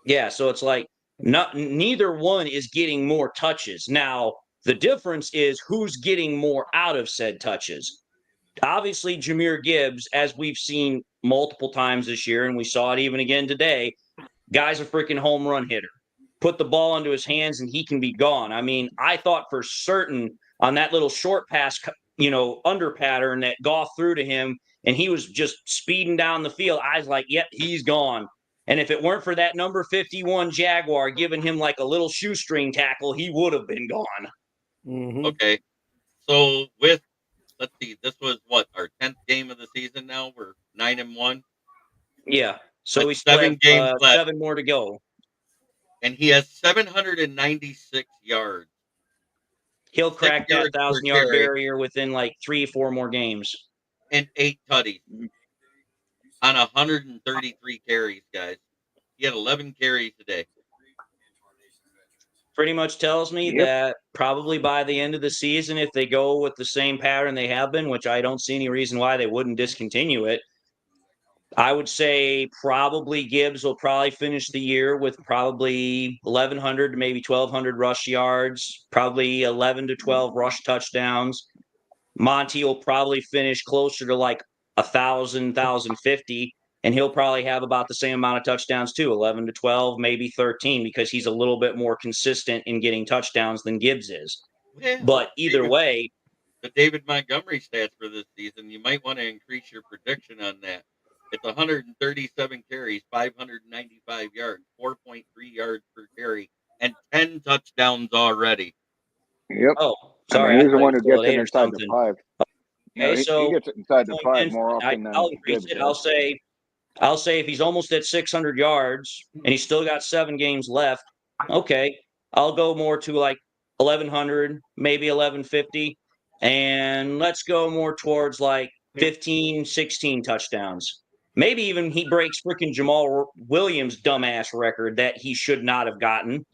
Yeah, so it's like neither one is getting more touches. Now, The difference is who's getting more out of said touches. Obviously, Jahmyr Gibbs, as we've seen multiple times this year, and we saw it even again today, guy's a freaking home run hitter. Put the ball into his hands and he can be gone. I mean, I thought for certain on that little short pass, under pattern that Goff threw to him, and he was just speeding down the field. I was like, yep, he's gone. And if it weren't for that number 51 Jaguar giving him like a little shoestring tackle, he would have been gone. Mm-hmm. Okay. So let's see, this was what, our 10th game of the season now? We're 9-1. Yeah. So That's we still 7 have games left. 7 more to go. And he has 796 yards. He'll crack that 1,000-yard carry, barrier within like 3-4 more games. and 8 tutties on 133 carries, guys. He had 11 carries today. Pretty much tells me that probably by the end of the season, if they go with the same pattern they have been, which I don't see any reason why they wouldn't discontinue it, I would say probably Gibbs will probably finish the year with probably 1,100 to maybe 1,200 rush yards, probably 11 to 12 rush touchdowns. Monty will probably finish closer to like 1,000, 1,050, and he'll probably have about the same amount of touchdowns too, 11 to 12, maybe 13, because he's a little bit more consistent in getting touchdowns than Gibbs is. Yeah, but either way, the David Montgomery stats for this season, you might want to increase your prediction on that. It's 137 carries, 595 yards, 4.3 yards per carry, and 10 touchdowns already. Yep. Oh, sorry. He's the one who gets it inside the 5. Okay, he gets it inside the 5 more often than I'll increase it. I'll say if he's almost at 600 yards and he's still got 7 games left, okay, I'll go more to like 1,100, maybe 1,150, and let's go more towards like 15, 16 touchdowns. Maybe even he breaks freaking Jamal Williams' dumbass record that he should not have gotten.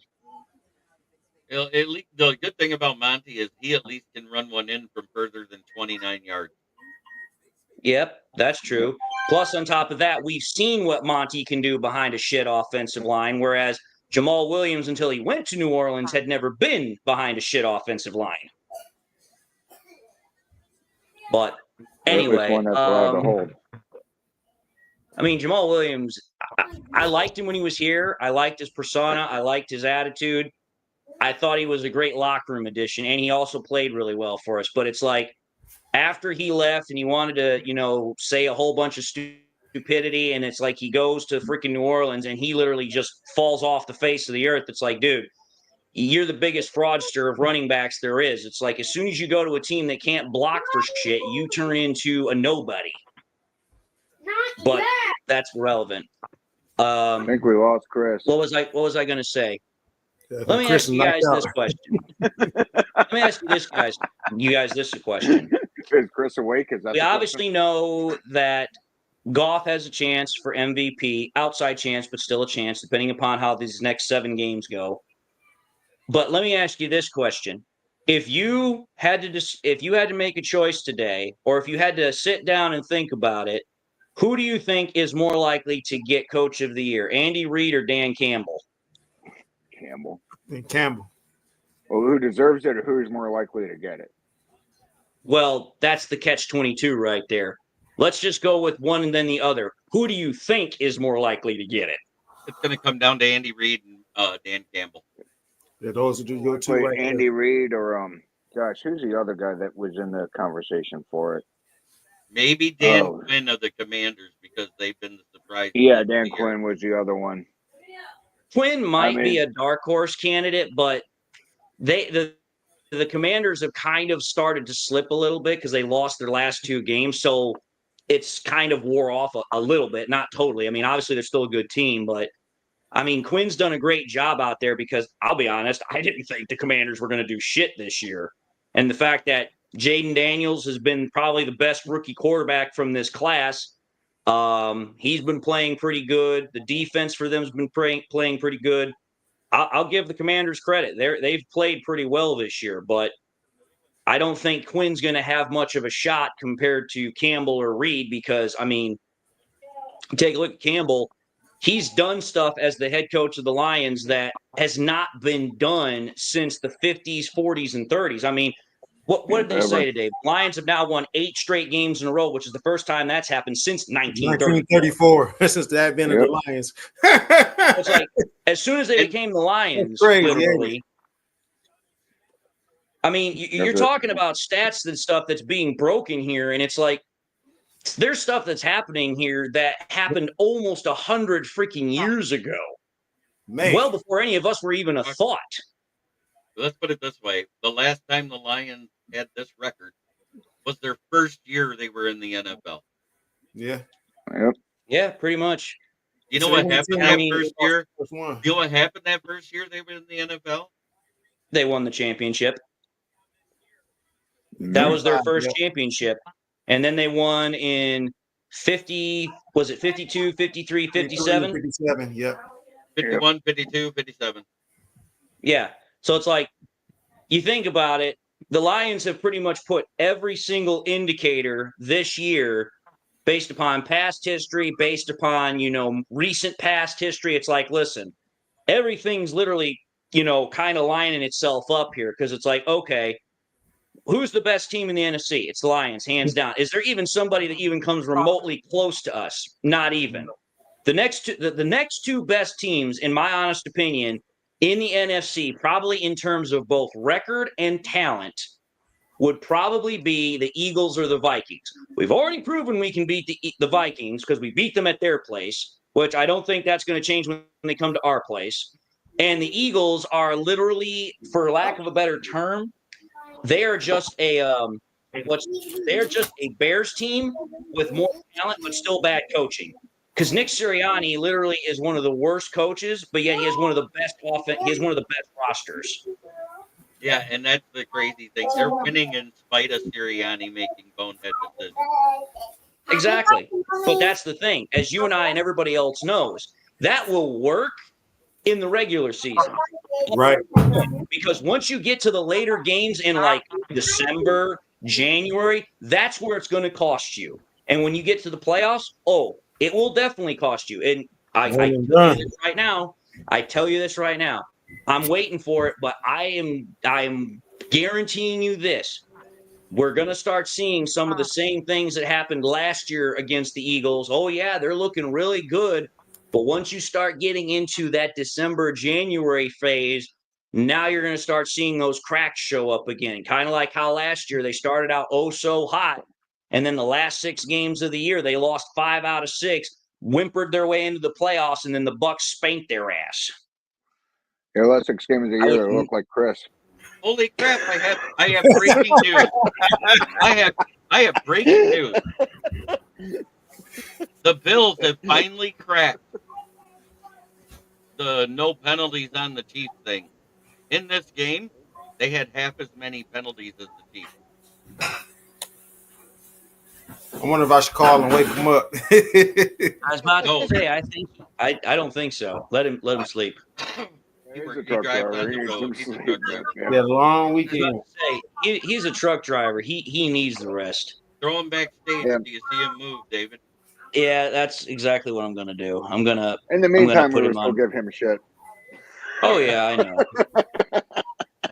The good thing about Monty is he at least can run one in from further than 29 yards. Yep, that's true. Plus, on top of that, we've seen what Monty can do behind a shit offensive line, whereas Jamal Williams, until he went to New Orleans, had never been behind a shit offensive line. But anyway, I mean, Jamal Williams, I liked him when he was here. I liked his persona. I liked his attitude. I thought he was a great locker room addition, and he also played really well for us. But it's like after he left and he wanted to, say a whole bunch of stupidity, and it's like he goes to freaking New Orleans and he literally just falls off the face of the earth. It's like, dude, you're the biggest fraudster of running backs there is. It's like as soon as you go to a team that can't block for shit, you turn into a nobody. But that's relevant. I think we lost Chris. What was I going to say? Let me ask you guys this question. Let me ask you guys this question. Is Chris awake? We obviously know that Goff has a chance for MVP, outside chance, but still a chance, depending upon how these next 7 games go. But let me ask you this question: If you had to make a choice today, or if you had to sit down and think about it, who do you think is more likely to get Coach of the Year, Andy Reid or Dan Campbell? Campbell. Well, who deserves it or who is more likely to get it? Well, that's the catch-22 right there. Let's just go with one and then the other. Who do you think is more likely to get it? It's going to come down to Andy Reid and Dan Campbell. Yeah, those are your two. Right Andy Reid or who's the other guy that was in the conversation for it? Maybe Dan Quinn of the Commanders, because they've been the surprise. Yeah, Dan Quinn was the other one. Quinn might be a dark horse candidate, but the Commanders have kind of started to slip a little bit because they lost their last 2 games. So it's kind of wore off a little bit, not totally. I mean, obviously they're still a good team, but I mean, Quinn's done a great job out there because I'll be honest, I didn't think the Commanders were going to do shit this year. And the fact that Jaden Daniels has been probably the best rookie quarterback from this class. He's been playing pretty good. The defense for them has been playing pretty good. I'll give the Commanders credit. They've played pretty well this year, but I don't think Quinn's going to have much of a shot compared to Campbell or Reid because, I mean, take a look at Campbell. he's done stuff as the head coach of the Lions that has not been done since the 50s, 40s, and 30s. I mean, what did they say today? The Lions have now won 8 straight games in a row, which is the first time that's happened since 1934. Since the advent of the Lions. It's like as soon as they became the Lions, literally. I mean, you're talking about stats and stuff that's being broken here, and it's like there's stuff that's happening here that happened almost 100 freaking years ago. Man. Well before any of us were even a thought. Let's put it this way. The last time the Lions had this record was their first year they were in the NFL. Yeah. Yep. Yeah, pretty much. You know what happened that first year? You know what happened that first year they were in the NFL? They won the championship. That was their first championship. And then they won in 50, was it 52, 53, 57? 57, yep. 51, 52, 57. Yeah. So it's like, you think about it, the Lions have pretty much put every single indicator this year based upon past history, based upon, recent past history. It's like, listen, everything's literally, kind of lining itself up here because it's like, okay, who's the best team in the NFC? It's the Lions, hands down. Is there even somebody that even comes remotely close to us? Not even. The next two best teams, in my honest opinion, in the NFC, probably in terms of both record and talent, would probably be the Eagles or the Vikings. We've already proven we can beat the Vikings because we beat them at their place, which I don't think that's going to change when they come to our place. And the Eagles are literally, for lack of a better term, they are just they're just a Bears team with more talent but still bad coaching. Because Nick Sirianni literally is one of the worst coaches, but yet he has one of the best he has one of the best rosters. Yeah, and that's the crazy thing. They're winning in spite of Sirianni making bonehead decisions. Exactly. But that's the thing. As you and I and everybody else knows, that will work in the regular season. Right. Because once you get to the later games in like December, January, that's where it's going to cost you. And when you get to the playoffs, it will definitely cost you. And I tell you this right now. I tell you this right now. I'm waiting for it, but I am guaranteeing you this. We're going to start seeing some of the same things that happened last year against the Eagles. Oh, yeah, they're looking really good. But once you start getting into that December, January phase, now you're going to start seeing those cracks show up again. Kind of like how last year they started out so hot. And then the last 6 games of the year, they lost 5 out of 6, whimpered their way into the playoffs, and then the Bucs spanked their ass. Yeah, last 6 games of the year, they look like Chris. Holy crap! I have breaking news. I have breaking news. The Bills have finally cracked the no penalties on the Chiefs thing. In this game, they had half as many penalties as the Chiefs. I wonder if I should call and wake him up. I was about to say, I don't think so. Let him sleep. Yeah, long weekend. He's a truck driver. He needs the rest. Throw him backstage. Do you see him move, David? Yeah, that's exactly what I'm gonna do. I'm gonna. In the meantime, we'll still give him a shit. Oh yeah, I know.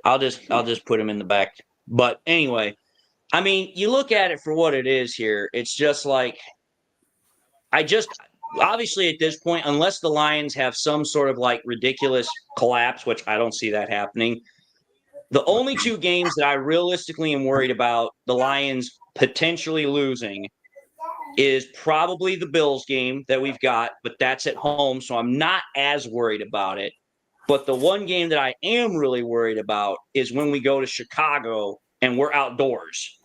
I'll just put him in the back. But anyway, I mean, you look at it for what it is here. It's just like obviously at this point, unless the Lions have some sort of like ridiculous collapse, which I don't see that happening, the only 2 games that I realistically am worried about the Lions potentially losing is probably the Bills game that we've got, but that's at home, so I'm not as worried about it. But the one game that I am really worried about is when we go to Chicago and we're outdoors.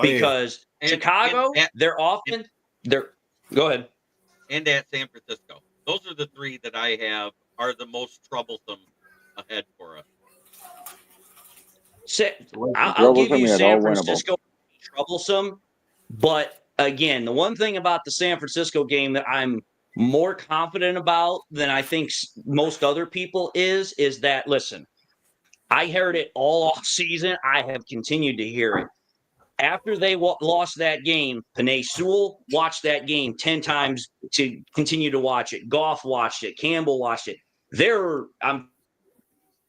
Because Chicago, go ahead. And at San Francisco. Those are the 3 that I have are the most troublesome ahead for us. I'll give you San Francisco troublesome, but again, the one thing about the San Francisco game that I'm more confident about than I think most other people is that, listen, I heard it all off season. I have continued to hear it. After they lost that game, Panay Sewell watched that game 10 times to continue to watch it. Goff watched it. Campbell watched it. I'm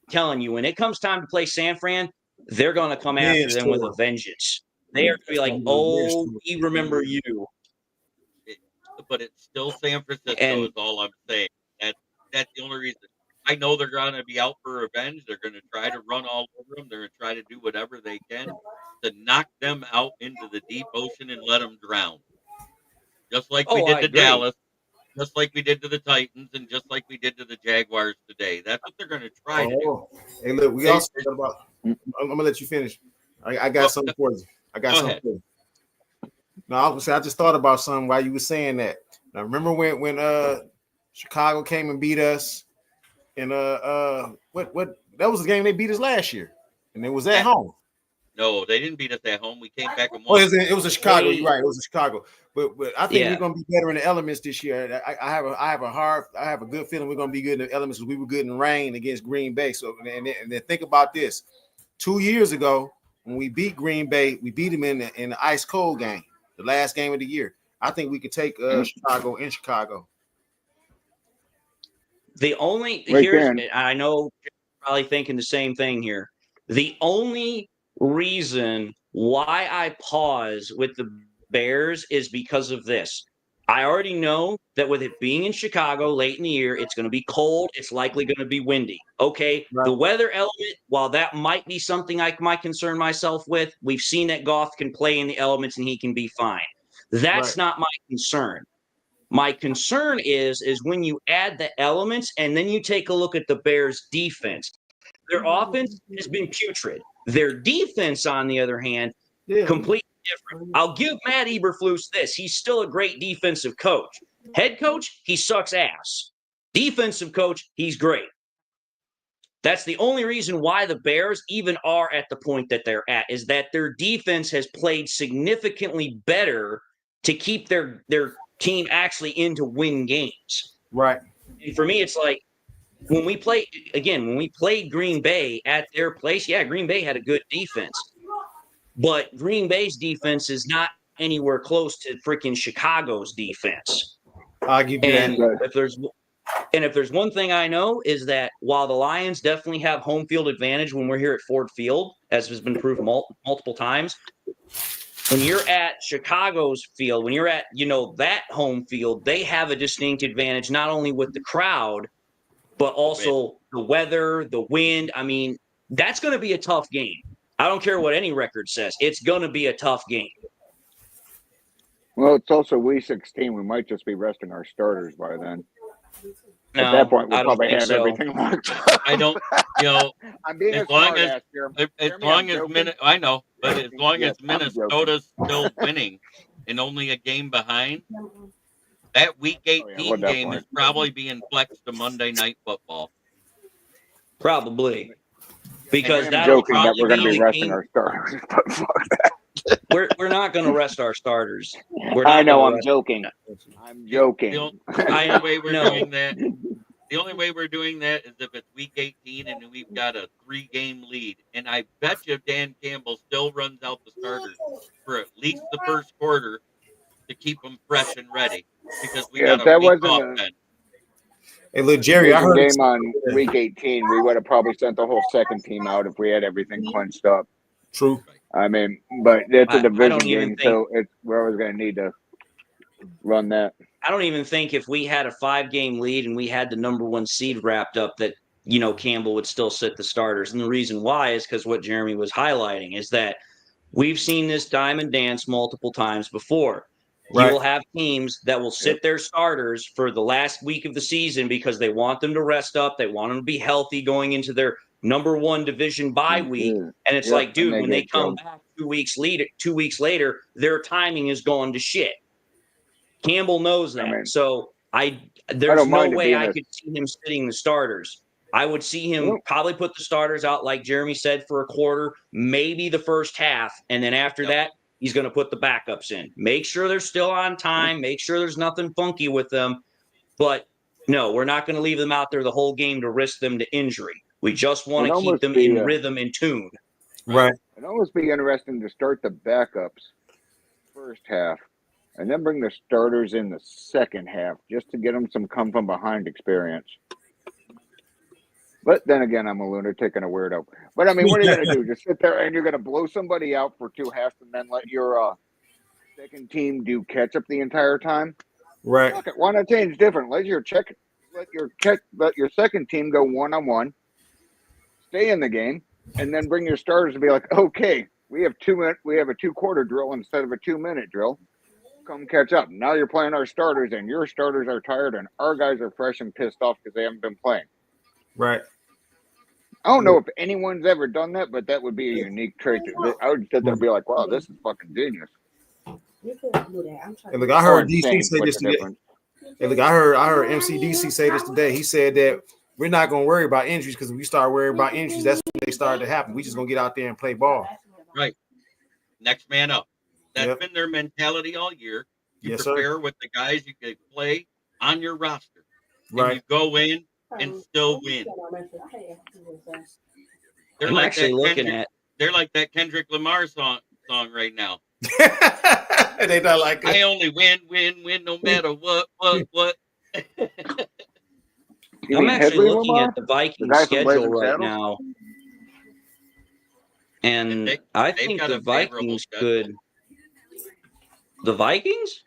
telling you, when it comes time to play San Fran, they're going to come after them with a vengeance. They are going to be like, oh, we remember you. But it's still San Francisco is all I'm saying. That's the only reason. I know they're going to be out for revenge. They're going to try to run all over them. They're going to try to do whatever they can to knock them out into the deep ocean and let them drown. Just like we did to Dallas, just like we did to the Titans, and just like we did to the Jaguars today. That's what they're going to try to do. Hey, look, we also talked about – I'm going to let you finish. I got something for you. No, I was going to say, I just thought about something while you were saying that. Now, remember when Chicago came and beat us? And what that was the game they beat us last year, and it was at home. No, they didn't beat us at home. We came back and won. It was in Chicago. You're right. It was in Chicago. But I think we're gonna be better in the elements this year. I have a good feeling we're gonna be good in the elements because we were good in rain against Green Bay. So and then think about this: 2 years ago when we beat Green Bay, we beat them in the ice cold game, the last game of the year. I think we could take Chicago in Chicago. The only I know you're probably thinking the same thing here. The only reason why I pause with the Bears is because of this. I already know that with it being in Chicago late in the year, it's going to be cold. It's likely going to be windy. Okay, right. The weather element, while that might be something I might concern myself with, we've seen that Goff can play in the elements and he can be fine. That's not my concern. My concern is when you add the elements and then you take a look at the Bears' defense. Their offense has been putrid. Their defense, on the other hand, completely different. I'll give Matt Eberflus this. He's still a great defensive coach. Head coach, he sucks ass. Defensive coach, he's great. That's the only reason why the Bears even are at the point that they're at, is that their defense has played significantly better to keep their team actually in to win games. Right. And for me, it's like when we played Green Bay at their place, Green Bay had a good defense. But Green Bay's defense is not anywhere close to freaking Chicago's defense. I'll give you that. If there's one thing I know is that while the Lions definitely have home field advantage when we're here at Ford Field, as has been proved multiple times, when you're at Chicago's field, when you're at, that home field, they have a distinct advantage, not only with the crowd, but also the weather, the wind. I mean, that's going to be a tough game. I don't care what any record says. It's going to be a tough game. Well, it's also Week 16. We might just be resting our starters by then. No, at that point, we'll probably have everything locked up. I don't, I'm being as long as Minnesota's still winning and only a game behind, that Week 18 game is probably being flexed to Monday Night Football. Probably. Because I'm joking that we're going to be resting our starters. But fuck that. We're not going to rest our starters. I know. I'm joking. The only way we're doing that is if it's Week 18 and we've got a 3-game lead. And I bet you Dan Campbell still runs out the starters for at least the first quarter to keep them fresh and ready, because we got a week off then. Hey, look, Jerry, I heard a game on Week 18. We would have probably sent the whole second team out if we had everything clinched up. True. I mean, but it's a division game, so we're always going to need to run that. I don't even think if we had a 5-game lead and we had the number 1 seed wrapped up that, Campbell would still sit the starters. And the reason why is because what Jeremy was highlighting is that we've seen this diamond dance multiple times before. Right. You will have teams that will sit their starters for the last week of the season because they want them to rest up. They want them to be healthy going into their number 1 division bye week. And it's like, dude, when they come back 2 weeks later, their timing is going to shit. Campbell knows that. So there's no way I could see him sitting the starters. I would see him probably put the starters out, like Jeremy said, for a quarter, maybe the first half. And then after that, he's going to put the backups in. Make sure they're still on time. Make sure there's nothing funky with them. But no, we're not going to leave them out there the whole game to risk them to injury. We just want to keep them in rhythm and tune. Right. It'd almost be interesting to start the backups first half and then bring the starters in the second half just to get them some come from behind experience. But then again, I'm a lunatic and a weirdo. But I mean, what are you going to do? Just sit there and you're going to blow somebody out for 2 halves and then let your second team do catch up the entire time? Right. Fuck it. Why not change different? Let your second team go 1-on-1, stay in the game, and then bring your starters to be like, okay, we have a 2-quarter drill instead of a 2-minute drill. Come catch up. Now you're playing our starters, and your starters are tired, and our guys are fresh and pissed off because they haven't been playing. Right. I don't know if anyone's ever done that, but that would be a unique trait. I would sit there and be like, wow, this is fucking genius. Hey, look, I heard DC say this today. Hey, look, I heard MCDC say this today. He said that we're not going to worry about injuries because if we start worrying about injuries, that's when they start to happen. We just going to get out there and play ball. Right. Next man up. That's been their mentality all year. You prepare with the guys you can play on your roster. And you go in and still win. They're like that Kendrick Lamar song right now. They not like it. I only win no matter what. I'm actually looking at the Vikings schedule right now. And I think the Vikings could. The Vikings?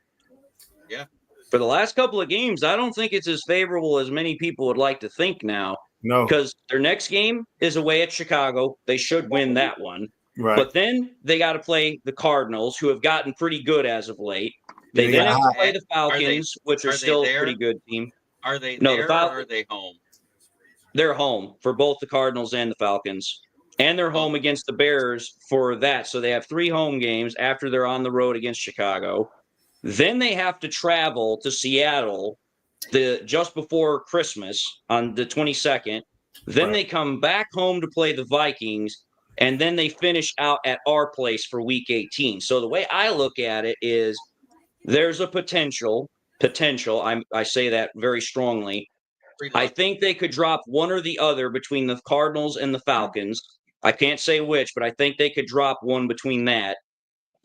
Yeah. For the last couple of games, I don't think it's as favorable as many people would like to think now. No. Because their next game is away at Chicago. They should win that one. Right. But then they got to play the Cardinals, who have gotten pretty good as of late. They then have to play the Falcons, which are still a pretty good team. Are they there or are they home? They're home for both the Cardinals and the Falcons. And they're home against the Bears for that. So they have 3 home games after they're on the road against Chicago. Then they have to travel to Seattle just before Christmas on the 22nd. Then they come back home to play the Vikings. And then they finish out at our place for Week 18. So the way I look at it is there's a potential. I say that very strongly. I think they could drop one or the other between the Cardinals and the Falcons. I can't say which, but I think they could drop one between that.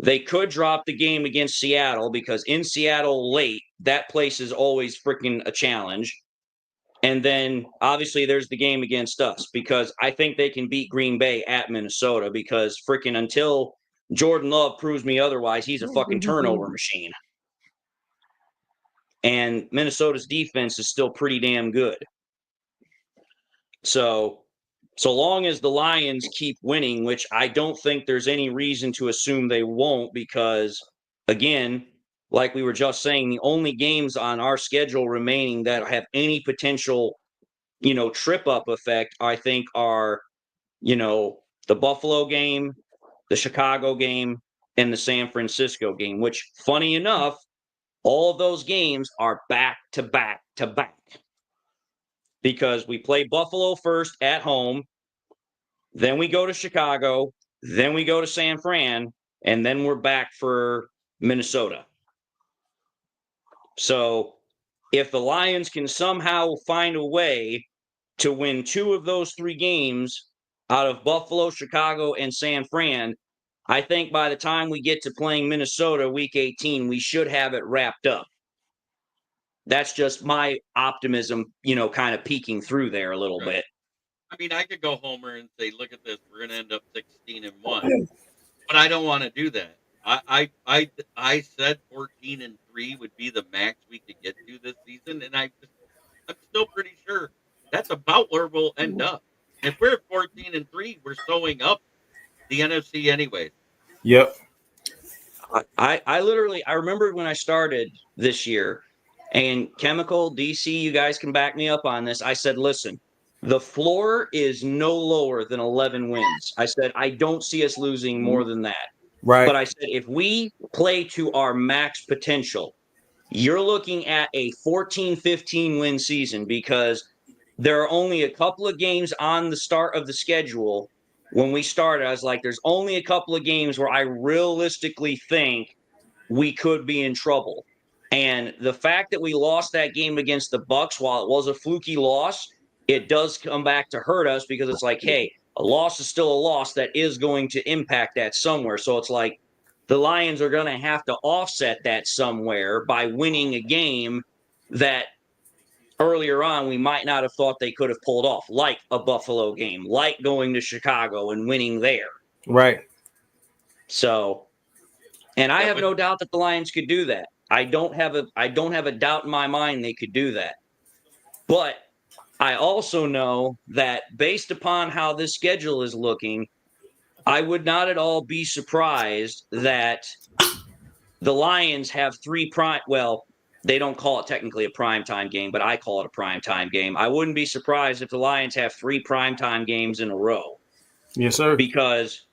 They could drop the game against Seattle because in Seattle late, that place is always freaking a challenge. And then obviously there's the game against us because I think they can beat Green Bay at Minnesota because freaking until Jordan Love proves me otherwise, he's a fucking turnover machine. And Minnesota's defense is still pretty damn good. So long as the Lions keep winning, which I don't think there's any reason to assume they won't because, again, like we were just saying, the only games on our schedule remaining that have any potential, trip-up effect, I think are, the Buffalo game, the Chicago game, and the San Francisco game, which, funny enough, all of those games are back-to-back-to-back. Because we play Buffalo first at home, then we go to Chicago, then we go to San Fran, and then we're back for Minnesota. So if the Lions can somehow find a way to win 2 of those 3 games out of Buffalo, Chicago, and San Fran, I think by the time we get to playing Minnesota Week 18, we should have it wrapped up. That's just my optimism, kind of peeking through there a little bit. I mean, I could go homer and say, look at this, we're going to end up 16-1. But I don't want to do that. I said 14-3 would be the max we could get to this season, and I'm still pretty sure that's about where we'll end up. If we're at 14-3, we're sewing up the NFC anyways. Yep. I remember when I started this year, and Chemical, DC, you guys can back me up on this. I said, listen, the floor is no lower than 11 wins. I said, I don't see us losing more than that. Right. But I said, if we play to our max potential, you're looking at a 14-15 win season because there are only a couple of games on the start of the schedule. When we started, I was like, there's only a couple of games where I realistically think we could be in trouble. And the fact that we lost that game against the Bucs, while it was a fluky loss, it does come back to hurt us because it's like, hey, a loss is still a loss that is going to impact that somewhere. So it's like the Lions are going to have to offset that somewhere by winning a game that earlier on we might not have thought they could have pulled off, like a Buffalo game, like going to Chicago and winning there. Right. So, and I have no doubt that the Lions could do that. I don't have a doubt in my mind they could do that. But I also know that based upon how this schedule is looking, I would not at all be surprised that the Lions have they don't call it technically a primetime game, but I call it a primetime game. I wouldn't be surprised if the Lions have 3 primetime games in a row. Yes, sir. Because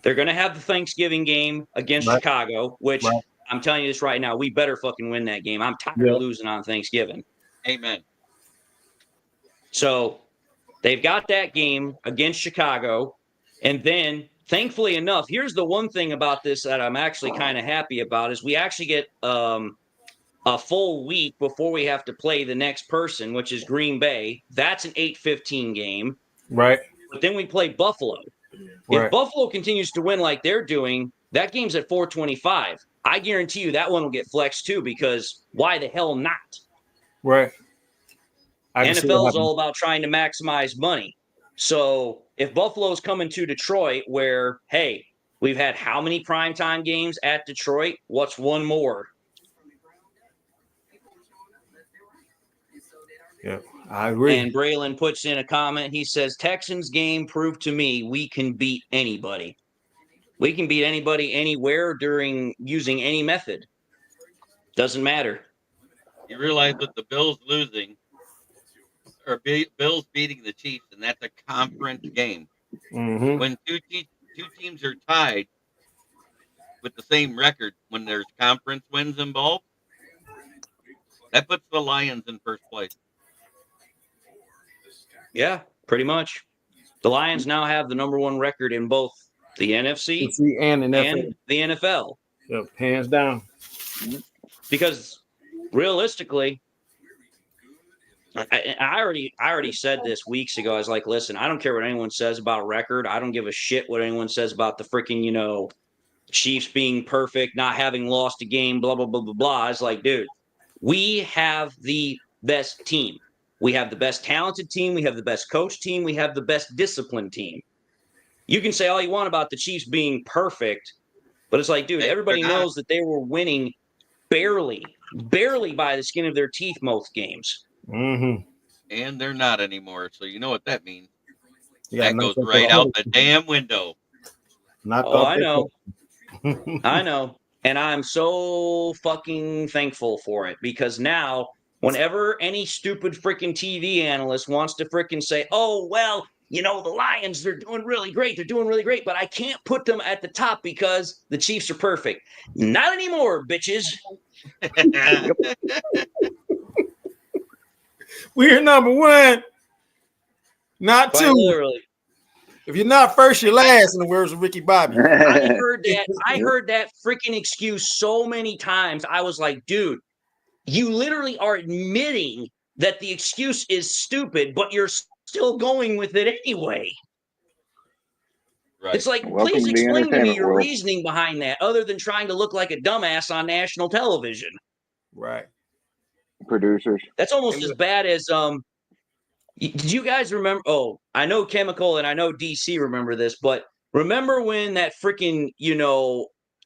they're going to have the Thanksgiving game against Chicago, which I'm telling you this right now, we better fucking win that game. I'm tired of losing on Thanksgiving. Amen. So they've got that game against Chicago. And then, thankfully enough, here's the one thing about this that I'm actually kind of happy about is we actually get a full week before we have to play the next person, which is Green Bay. That's an 8:15 game. Right. But then we play Buffalo. Right. If Buffalo continues to win like they're doing, that game's at 4:25. I guarantee you that one will get flexed too, because why the hell not? Right. NFL is all about trying to maximize money. So if Buffalo's coming to Detroit where, hey, we've had how many primetime games at Detroit? What's one more? Yeah, I agree. And Braylon puts in a comment. He says, Texans game proved to me we can beat anybody. We can beat anybody anywhere during using any method. Doesn't matter. You realize that the Bills losing or Bills beating the Chiefs, and that's a conference game. Mm-hmm. When two teams are tied with the same record, when there's conference wins involved, that puts the Lions in first place. Yeah, pretty much. The Lions now have the number 1 record in both the NFC and the NFL. Yep, hands down. Because realistically, I already said this weeks ago. I was like, listen, I don't care what anyone says about record. I don't give a shit what anyone says about the freaking, Chiefs being perfect, not having lost a game, blah, blah, blah, blah, blah. I was like, dude, we have the best team. We have the best talented team. We have the best coach team. We have the best disciplined team. You can say all you want about the Chiefs being perfect, but it's like, dude, everybody knows that they were winning barely by the skin of their teeth most games. Mm-hmm. And they're not anymore, so you know what that means. Yeah, that goes right out the damn window. I know. I know. And I'm so fucking thankful for it, because now whenever any stupid freaking TV analyst wants to freaking say, oh, well, the Lions, they're doing really great. They're doing really great, but I can't put them at the top because the Chiefs are perfect. Not anymore, bitches. We're number 1, not 2. Literally. If you're not first, you're last, in the words of Ricky Bobby. I heard that freaking excuse so many times. I was like, dude, you literally are admitting that the excuse is stupid, but you're still going with it anyway. Right. It's like, please explain to me your reasoning behind that, other than trying to look like a dumbass on national television. Right. Producers. That's almost as bad as did you guys remember? Oh, I know Chemical and I know DC remember this, but remember when that freaking,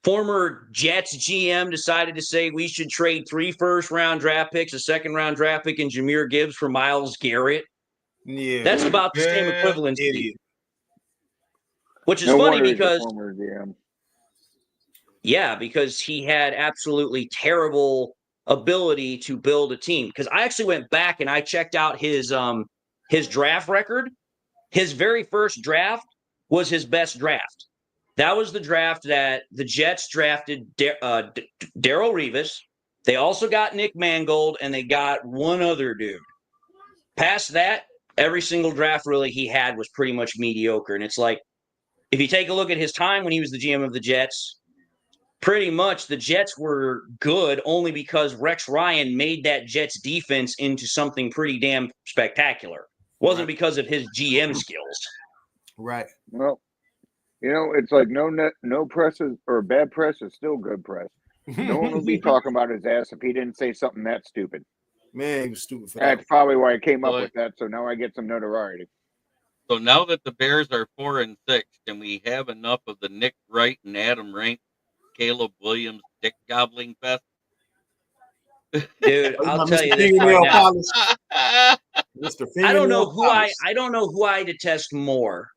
former Jets GM decided to say we should trade 3 first-round draft picks, a 2nd-round draft pick, and Jahmyr Gibbs for Myles Garrett? Yeah. That's about the same equivalency. Which is funny because because he had absolutely terrible ability to build a team. Because I actually went back and I checked out his draft record. His very first draft was his best draft. That was the draft that the Jets drafted Darrelle Revis. They also got Nick Mangold, and they got one other dude. Past that, every single draft really he had was pretty much mediocre. And it's like, if you take a look at his time when he was the GM of the Jets, pretty much the Jets were good only because Rex Ryan made that Jets defense into something pretty damn spectacular. Wasn't because of his GM skills. Right. Well, it's like no press is, or bad press is still good press. No one would be talking about his ass if he didn't say something that stupid. Man, he was stupid for that. That's probably why I came up with that. So now I get some notoriety. So now that the Bears are 4-6, can we have enough of the Nick Wright and Adam Rank, Caleb Williams, dick gobbling fest? Dude, I'll tell you this Fingernail right now. polish. Mr. I don't know Fingernail who polish. I don't know who I detest more,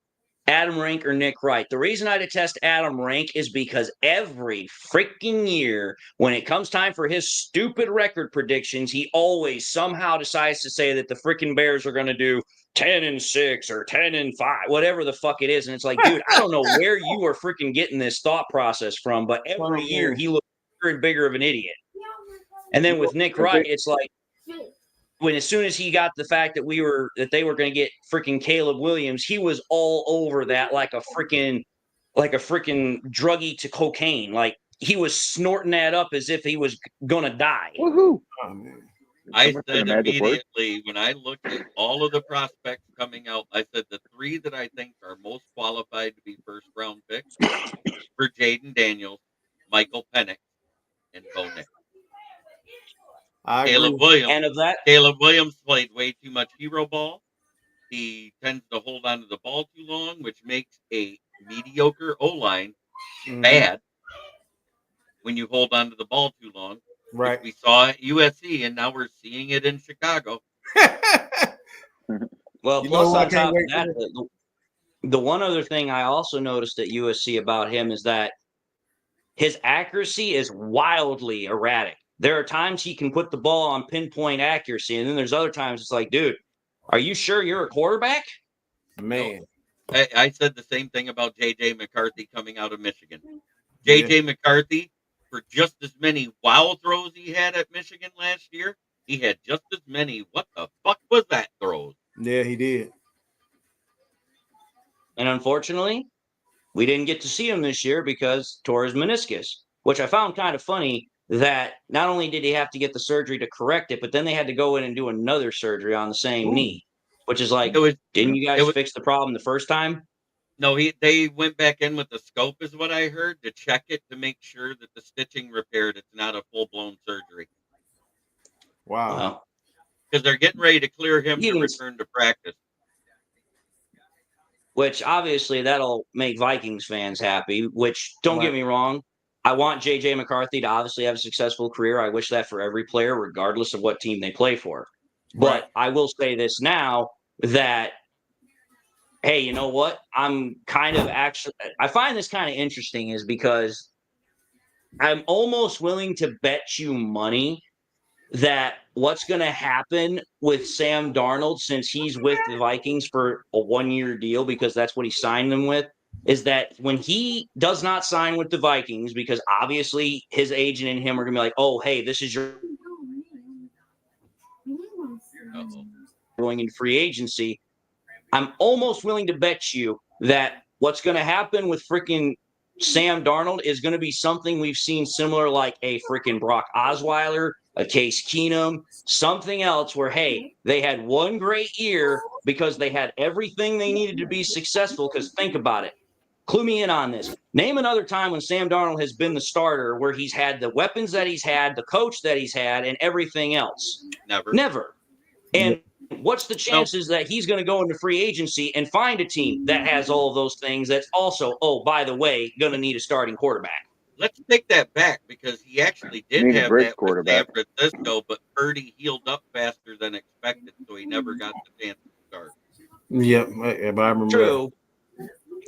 Adam Rank or Nick Wright. The reason I detest Adam Rank is because every freaking year, when it comes time for his stupid record predictions, he always somehow decides to say that the freaking Bears are going to do 10-6 or 10-5, whatever the fuck it is. And it's like, dude, I don't know where you are freaking getting this thought process from, but every year he looks bigger and bigger of an idiot. And then with Nick Wright, it's like, as soon as he got the fact that they were going to get freaking Caleb Williams, he was all over that like a freaking druggie to cocaine. Like he was snorting that up as if he was going to die. Woohoo! Oh, man. I said immediately when I looked at all of the prospects coming out, I said the 3 that I think are most qualified to be first-round picks for Jaden Daniels, Michael Penix, and Bo Nix. Caleb Williams. And of that, Caleb Williams played way too much hero ball. He tends to hold on to the ball too long, which makes a mediocre O-line bad when you hold on to the ball too long. Right. We saw at USC, and now we're seeing it in Chicago. Well, plus on top of that, the one other thing I also noticed at USC about him is that his accuracy is wildly erratic. There are times he can put the ball on pinpoint accuracy, and then there's other times it's like, dude, are you sure you're a quarterback? Man. I said the same thing about J.J. McCarthy coming out of Michigan. J.J. McCarthy, for just as many wow throws he had at Michigan last year, he had just as many what the fuck was that throws. Yeah, he did. And unfortunately, we didn't get to see him this year because tore his meniscus, which I found kind of funny that not only did he have to get the surgery to correct it, but then they had to go in and do another surgery on the same knee, which is like, didn't you guys fix the problem the first time? No, they went back in with the scope is what I heard to check it to make sure that the stitching repaired. It's not a full-blown surgery. Wow. Because they're getting ready to clear him to return to practice. Which obviously that'll make Vikings fans happy, which don't get me wrong. I want J.J. McCarthy to obviously have a successful career. I wish that for every player, regardless of what team they play for. But I will say this now that, hey, you know what? I find this kind of interesting is because I'm almost willing to bet you money that what's going to happen with Sam Darnold, since he's with the Vikings for a 1-year deal, because that's what he signed them with, is that when he does not sign with the Vikings, because obviously his agent and him are going to be like, oh, hey, this is your going in free agency. I'm almost willing to bet you that what's going to happen with freaking Sam Darnold is going to be something we've seen similar, like a freaking Brock Osweiler, a Case Keenum, something else where, hey, they had one great year because they had everything they needed to be successful. Because think about it. Clue me in on this. Name another time when Sam Darnold has been the starter where he's had the weapons that he's had, the coach that he's had, and everything else. Never. And what's the chances that he's going to go into free agency and find a team that has all of those things that's also, oh, by the way, going to need a starting quarterback? Let's take that back because he actually did have that with San Francisco, but Purdy healed up faster than expected, so he never got the chance to start. Yeah, but I remember.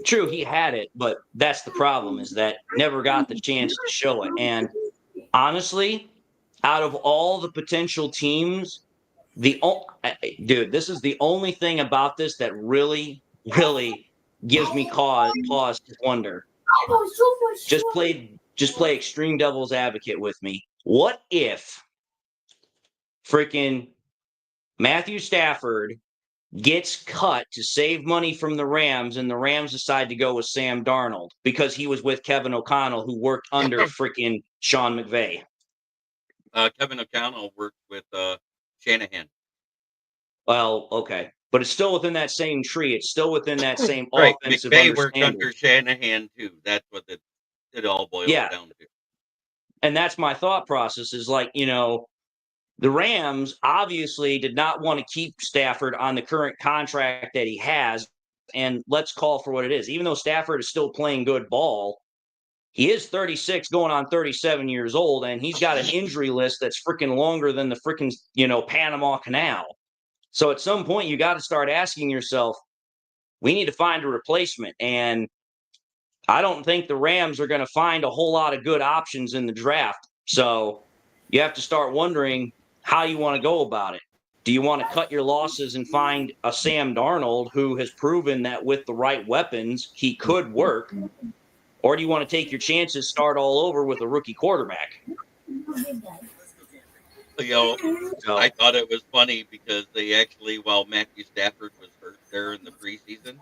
True, he had it, but that's the problem is that never got the chance to show it. And honestly, out of all the potential teams, dude, this is the only thing about this that really, really gives me pause to wonder. Just play extreme devil's advocate with me. What if freaking Matthew Stafford gets cut to save money from the Rams, and the Rams decide to go with Sam Darnold because he was with Kevin O'Connell, who worked under freaking Sean McVay. Kevin O'Connell worked with Shanahan. Well, okay. but it's still within that same tree. It's still within that same Right. offensive McVay worked understanding. under Shanahan too. That's what it all boils down to. And that's my thought process is like, the Rams obviously did not want to keep Stafford on the current contract that he has. And let's call for what it is. Even though Stafford is still playing good ball, he is 36 going on 37 years old, and he's got an injury list that's freaking longer than the freaking, Panama Canal. So at some point, you got to start asking yourself, we need to find a replacement. And I don't think the Rams are going to find a whole lot of good options in the draft. So you have to start wondering how you want to go about it. Do you want to cut your losses and find a Sam Darnold who has proven that with the right weapons, he could work? Or do you want to take your chances, start all over with a rookie quarterback? I thought it was funny because they actually, while Matthew Stafford was hurt there in the preseason,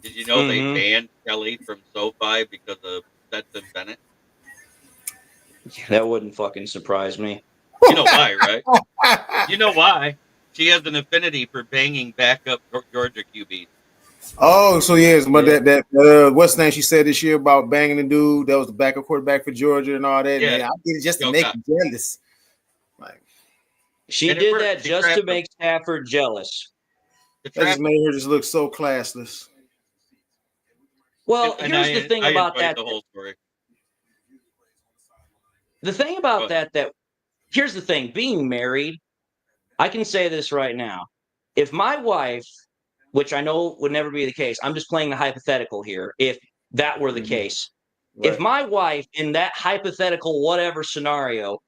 did you know they banned Kelly from SoFi because of Stetson Bennett? That wouldn't fucking surprise me. You know why, right? You know why? She has an affinity for banging backup Georgia QBs. Oh, so yes, but that what's the name she said this year about banging the dude that was the backup quarterback for Georgia and all that. Yeah, man, I did it just to make him jealous. Like she did that just to make Stafford jealous. That just made her just look so classless. Well, here's the thing about that. The whole story. The thing about that here's the thing. Being married, I can say this right now. If my wife, which I know would never be the case, I'm just playing the hypothetical here. If that were the case, if my wife in that hypothetical whatever scenario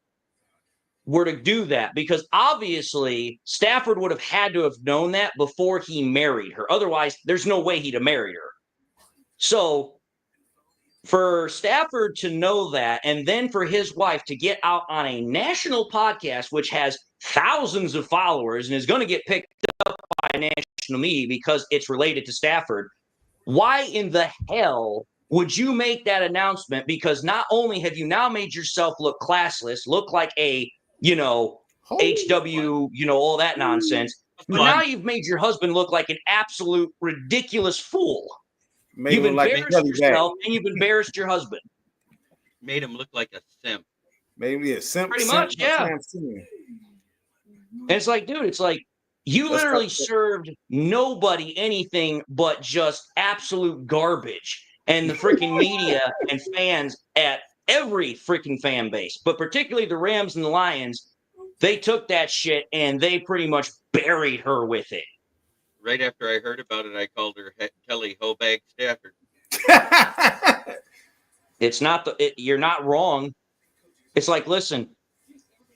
were to do that, because obviously Stafford would have had to have known that before he married her. Otherwise, there's no way he'd have married her. So for Stafford to know that, and then for his wife to get out on a national podcast, which has thousands of followers and is going to get picked up by national media because it's related to Stafford, why in the hell would you make that announcement? Because not only have you now made yourself look classless, look like a, HW, all that nonsense, but now you've made your husband look like an absolute ridiculous fool. You've embarrassed yourself and you've embarrassed your husband. Made him look like a simp. Maybe a simp. Pretty much, yeah. And it's like, dude, it's like you literally served nobody anything but just absolute garbage. And the freaking media and fans at every freaking fan base, but particularly the Rams and the Lions, they took that shit and they pretty much buried her with it. Right after I heard about it, I called her Kelly Hobag Stafford. It's not you're not wrong. It's like, listen,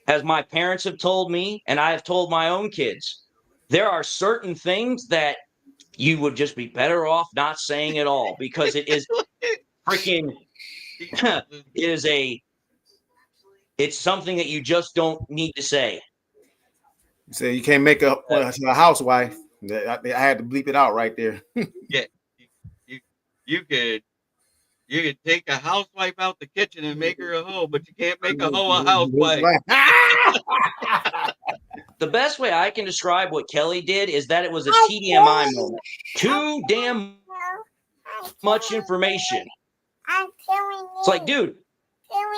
as my parents have told me, and I have told my own kids, there are certain things that you would just be better off not saying at all because it is freaking, it's something that you just don't need to say. You say you can't make a housewife. I had to bleep it out right there. Yeah, you could take a housewife out the kitchen and make her a hoe, but you can't make a hoe a housewife. The best way I can describe what Kelly did is that it was a TDMI moment. Too damn much information. It's like, dude,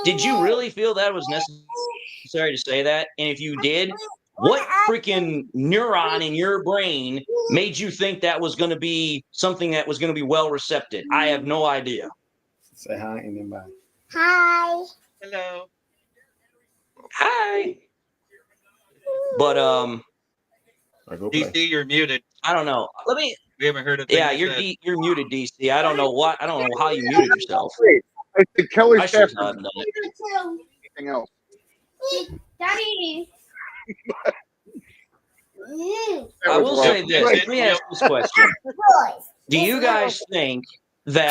did you really feel that was necessary to say that? And if you did, what freaking neuron in your brain made you think that was going to be something that was going to be well received? I have no idea. Say hi, anybody. Hi. Hello. Hi. But DC, you're muted. I don't know. We haven't heard of. Yeah, you're muted, DC. I don't know what. I don't know how you muted yourself. I think Kelly I should Stafford. have done it. Anything else? Daddy. I will say this. Let me ask this question. Do you guys think that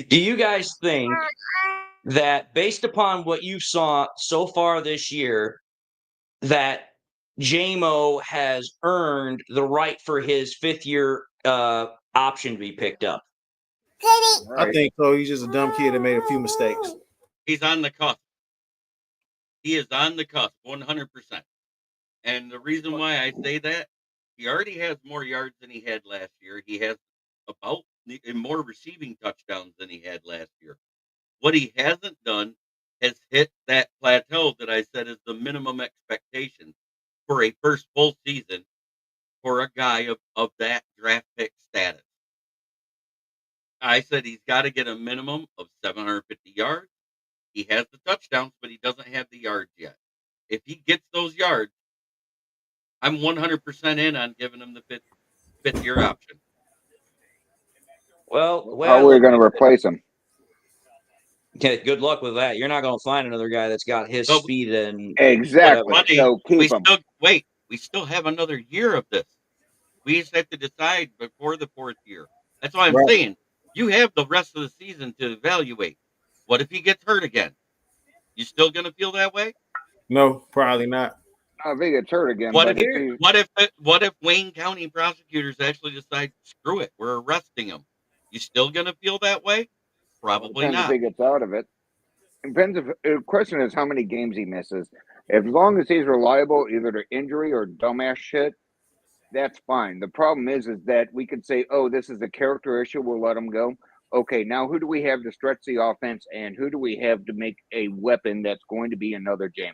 do you guys think that based upon what you saw so far this year, that Jamo has earned the right for his fifth-year option to be picked up? I think so. He's just a dumb kid that made a few mistakes. He's on the cusp. He is on the cusp, 100%. And the reason why I say that, he already has more yards than he had last year. He has about more receiving touchdowns than he had last year. What he hasn't done has hit that plateau that I said is the minimum expectation for a first full season for a guy of that draft pick status. I said he's got to get a minimum of 750 yards. He has the touchdowns, but he doesn't have the yards yet. If he gets those yards, I'm 100% in on giving him the fifth year option. Well, how are we going to replace him? Okay, good luck with that. You're not going to find another guy that's got his speed and exactly. So keep him. We still have another year of this. We just have to decide before the fourth year. That's why I'm saying you have the rest of the season to evaluate. What if he gets hurt again? You still going to feel that way? No, probably not. If he gets hurt again. What if Wayne County prosecutors actually decide, screw it, we're arresting him? You still going to feel that way? Probably Depends not. if he gets out of it. Depends if the question is how many games he misses. As long as he's reliable, either to injury or dumbass shit, that's fine. The problem is that we could say, oh, this is a character issue, we'll let him go. Okay, now who do we have to stretch the offense, and who do we have to make a weapon that's going to be another Jamo?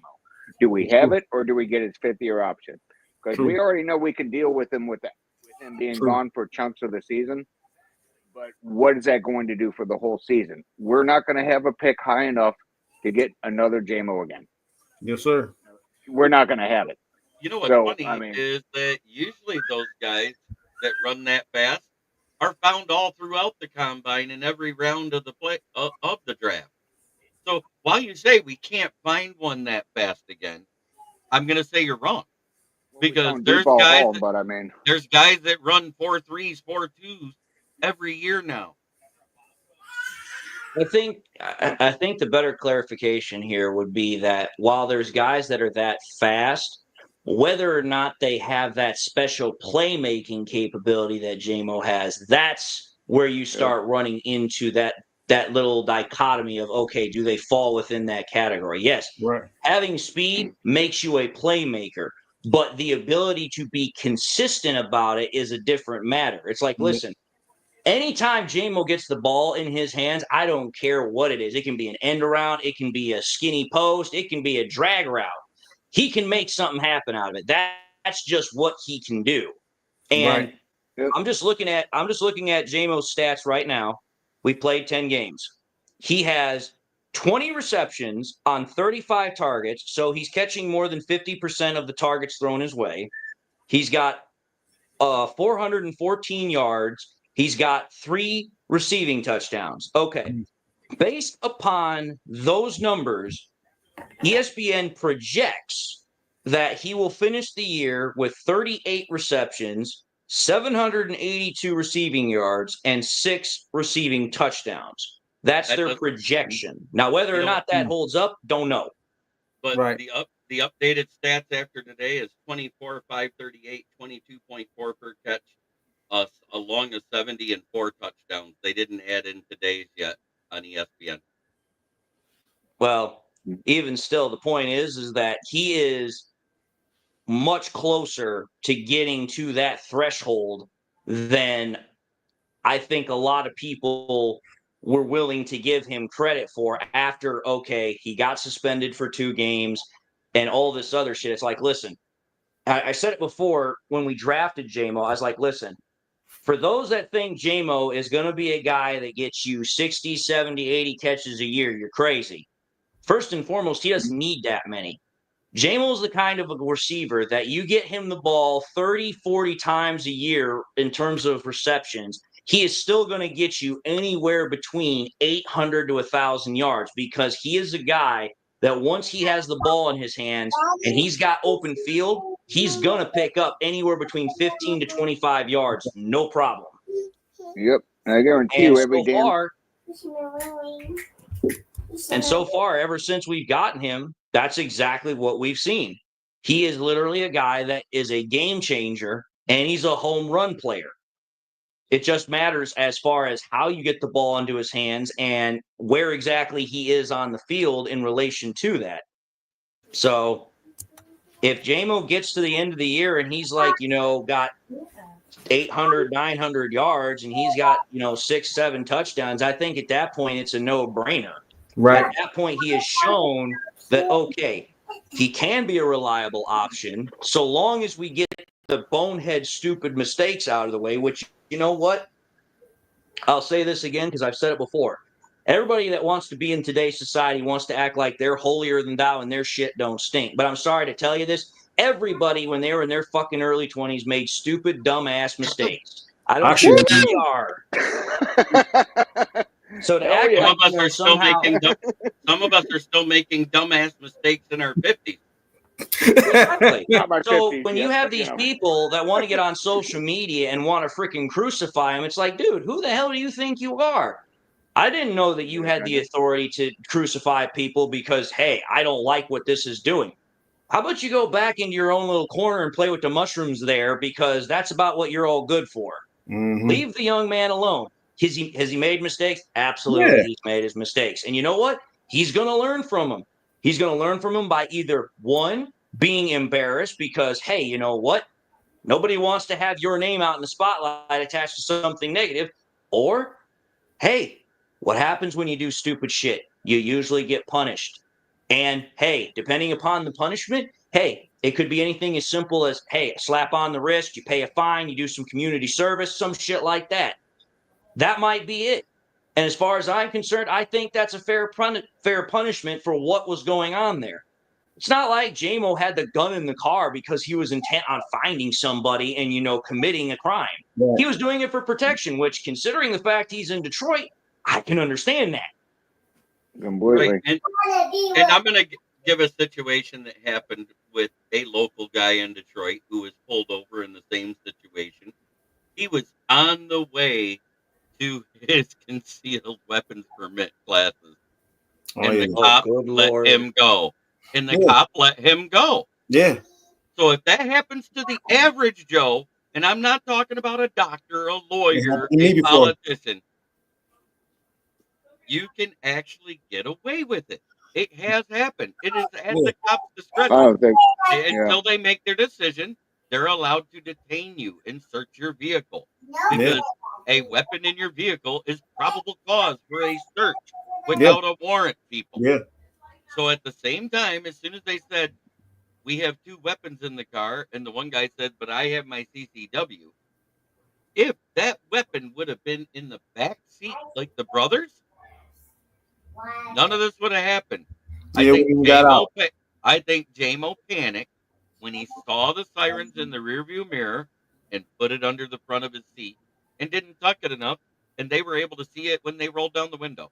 Do we have it, or do we get his fifth-year option? Because we already know we can deal with him with him being gone for chunks of the season. But what is that going to do for the whole season? We're not going to have a pick high enough to get another Jamo again. Yes, sir. We're not going to have it. You know what's funny is that usually those guys that run that fast are found all throughout the combine in every round of the draft. So while you say we can't find one that fast again, I'm going to say you're wrong. Because there's guys that run 4.3s, 4.2s every year now. I think the better clarification here would be that while there's guys that are that fast, whether or not they have that special playmaking capability that Jamo has, that's where you start running into that little dichotomy of, okay, do they fall within that category? Yes, having speed makes you a playmaker, but the ability to be consistent about it is a different matter. It's like, listen, anytime Jamo gets the ball in his hands, I don't care what it is. It can be an end around, it can be a skinny post, it can be a drag route. He can make something happen out of it. That's just what he can do. And I'm just looking at Jamo's stats right now. We played 10 games. He has 20 receptions on 35 targets, so he's catching more than 50% of the targets thrown his way. He's got 414 yards. He's got 3 receiving touchdowns. Okay. Based upon those numbers, ESPN projects that he will finish the year with 38 receptions, 782 receiving yards, and 6 receiving touchdowns. That's their projection. Now, whether or not that holds up, don't know. But the updated stats after today is 24, 538, 22.4 per catch, along with 70 and 4 touchdowns. They didn't add in today's yet on ESPN. Well, even still, the point is that he is much closer to getting to that threshold than I think a lot of people were willing to give him credit for after, okay, he got suspended for 2 games and all this other shit. It's like, listen, I said it before when we drafted Jamo. I was like, listen, for those that think Jamo is going to be a guy that gets you 60, 70, 80 catches a year, you're crazy. First and foremost, he doesn't need that many. Jamo's the kind of a receiver that you get him the ball 30, 40 times a year in terms of receptions. He is still going to get you anywhere between 800 to 1,000 yards because he is a guy that once he has the ball in his hands and he's got open field, he's going to pick up anywhere between 15 to 25 yards. No problem. Yep. I guarantee you every And so far, ever since we've gotten him, that's exactly what we've seen. He is literally a guy that is a game changer, and he's a home run player. It just matters as far as how you get the ball into his hands and where exactly he is on the field in relation to that. So if Jamo gets to the end of the year and he's like, got 800, 900 yards and he's got, 6, 7 touchdowns, I think at that point it's a no-brainer. Right. At that point, he has shown that, okay, he can be a reliable option so long as we get the bonehead stupid mistakes out of the way, which, you know what? I'll say this again because I've said it before. Everybody that wants to be in today's society wants to act like they're holier than thou and their shit don't stink. But I'm sorry to tell you this. Everybody, when they were in their fucking early 20s, made stupid, dumbass mistakes. I don't care who you are. So to act some like of us are still making some of us are still making dumbass mistakes in our 50s. Exactly. So 50s when yet, you have but, these people that want to get on social media and want to freaking crucify him, it's like, dude, who the hell do you think you are? I didn't know that you had the authority to crucify people because, hey, I don't like what this is doing. How about you go back into your own little corner and play with the mushrooms there because that's about what you're all good for. Mm-hmm. Leave the young man alone. Has he made mistakes? Absolutely, Yeah. he's made his mistakes. And you know what? He's going to learn from them. He's going to learn from them by either, one, being embarrassed because, hey, you know what? Nobody wants to have your name out in the spotlight attached to something negative. Or, hey, what happens when you do stupid shit? You usually get punished. And, hey, depending upon the punishment, hey, it could be anything as simple as, hey, a slap on the wrist, you pay a fine, you do some community service, some shit like that. That might be it. And as far as I'm concerned, I think that's a fair punishment for what was going on there. It's not like Jamo had the gun in the car because he was intent on finding somebody and, committing a crime. Right. He was doing it for protection, which, considering the fact he's in Detroit, I can understand that. Completely. Right. And I'm going to give a situation that happened with a local guy in Detroit who was pulled over in the same situation. He was on the way to his concealed weapons permit classes. And the cop let him go. And the cop let him go. Yeah. So if that happens to the average Joe, and I'm not talking about a doctor, a lawyer, a politician, you can actually get away with it. It has happened. It is at the cop's discretion. Until they make their decision, they're allowed to detain you and search your vehicle. Because a weapon in your vehicle is probable cause for a search without a warrant, people. Yeah. So at the same time, as soon as they said, we have 2 weapons in the car, and the one guy said, but I have my CCW. If that weapon would have been in the back seat like the brothers, none of this would have happened. Yeah, I think Jamo panicked when he saw the sirens in the rearview mirror and put it under the front of his seat and didn't tuck it enough, and they were able to see it when they rolled down the window.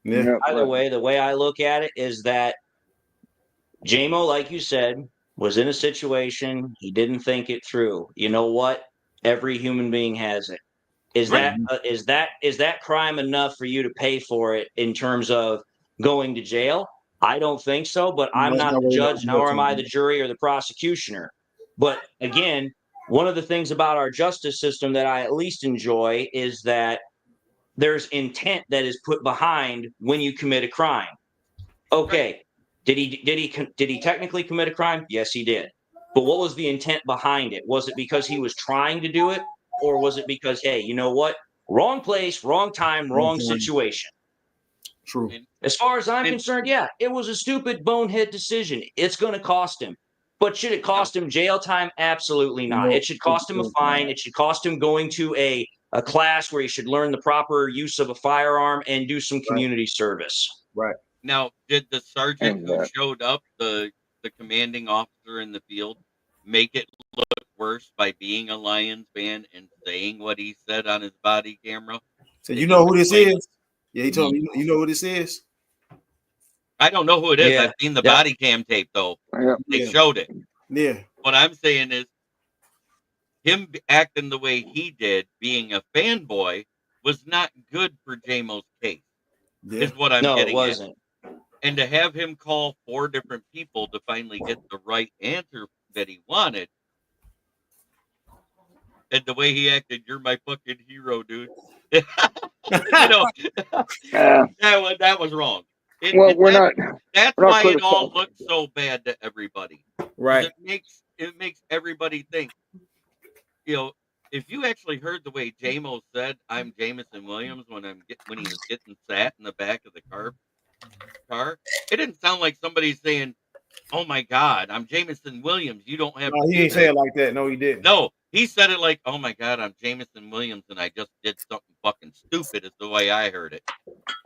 Yeah. Either way, the way I look at it is that Jamo, like you said, was in a situation, he didn't think it through. You know what? Every human being has it. Is that crime enough for you to pay for it in terms of going to jail? I don't think so, but I'm not the judge, nor am I the jury or the prosecutioner. But again, one of the things about our justice system that I at least enjoy is that there's intent that is put behind when you commit a crime. Okay, did he technically commit a crime? Yes, he did. But what was the intent behind it? Was it because he was trying to do it, or was it because, hey, you know what? Wrong place, wrong time, wrong situation. True. As far as I'm concerned, yeah, it was a stupid bonehead decision. It's going to cost him. But should it cost him jail time? Absolutely not. It should cost him a fine. It should cost him going to a class where he should learn the proper use of a firearm and do some community service. Right. Now, did the sergeant who showed up, the commanding officer in the field, make it look worse by being a Lions fan and saying what he said on his body camera? So you know who this is? Yeah, he told me. You know who this is? I don't know who it is. I've seen the body cam tape, though. They showed it. Yeah. What I'm saying is, him acting the way he did, being a fanboy, was not good for Jamo's case. Yeah. Is what I'm getting it wasn't. at. And to have him call 4 different people to finally get the right answer that he wanted, and the way he acted, you're my fucking hero, dude. That was wrong. That's why it all looks so bad to everybody. Right. It makes everybody think. You know, if you actually heard the way Jamo said, "I'm Jameson Williams" when he was getting sat in the back of the car, it didn't sound like somebody saying, "Oh my God, I'm Jameson Williams. You don't have." No, he didn't say it like that. No, he didn't. No, he said it like, "Oh my God, I'm Jameson Williams, and I just did something fucking stupid." Is the way I heard it.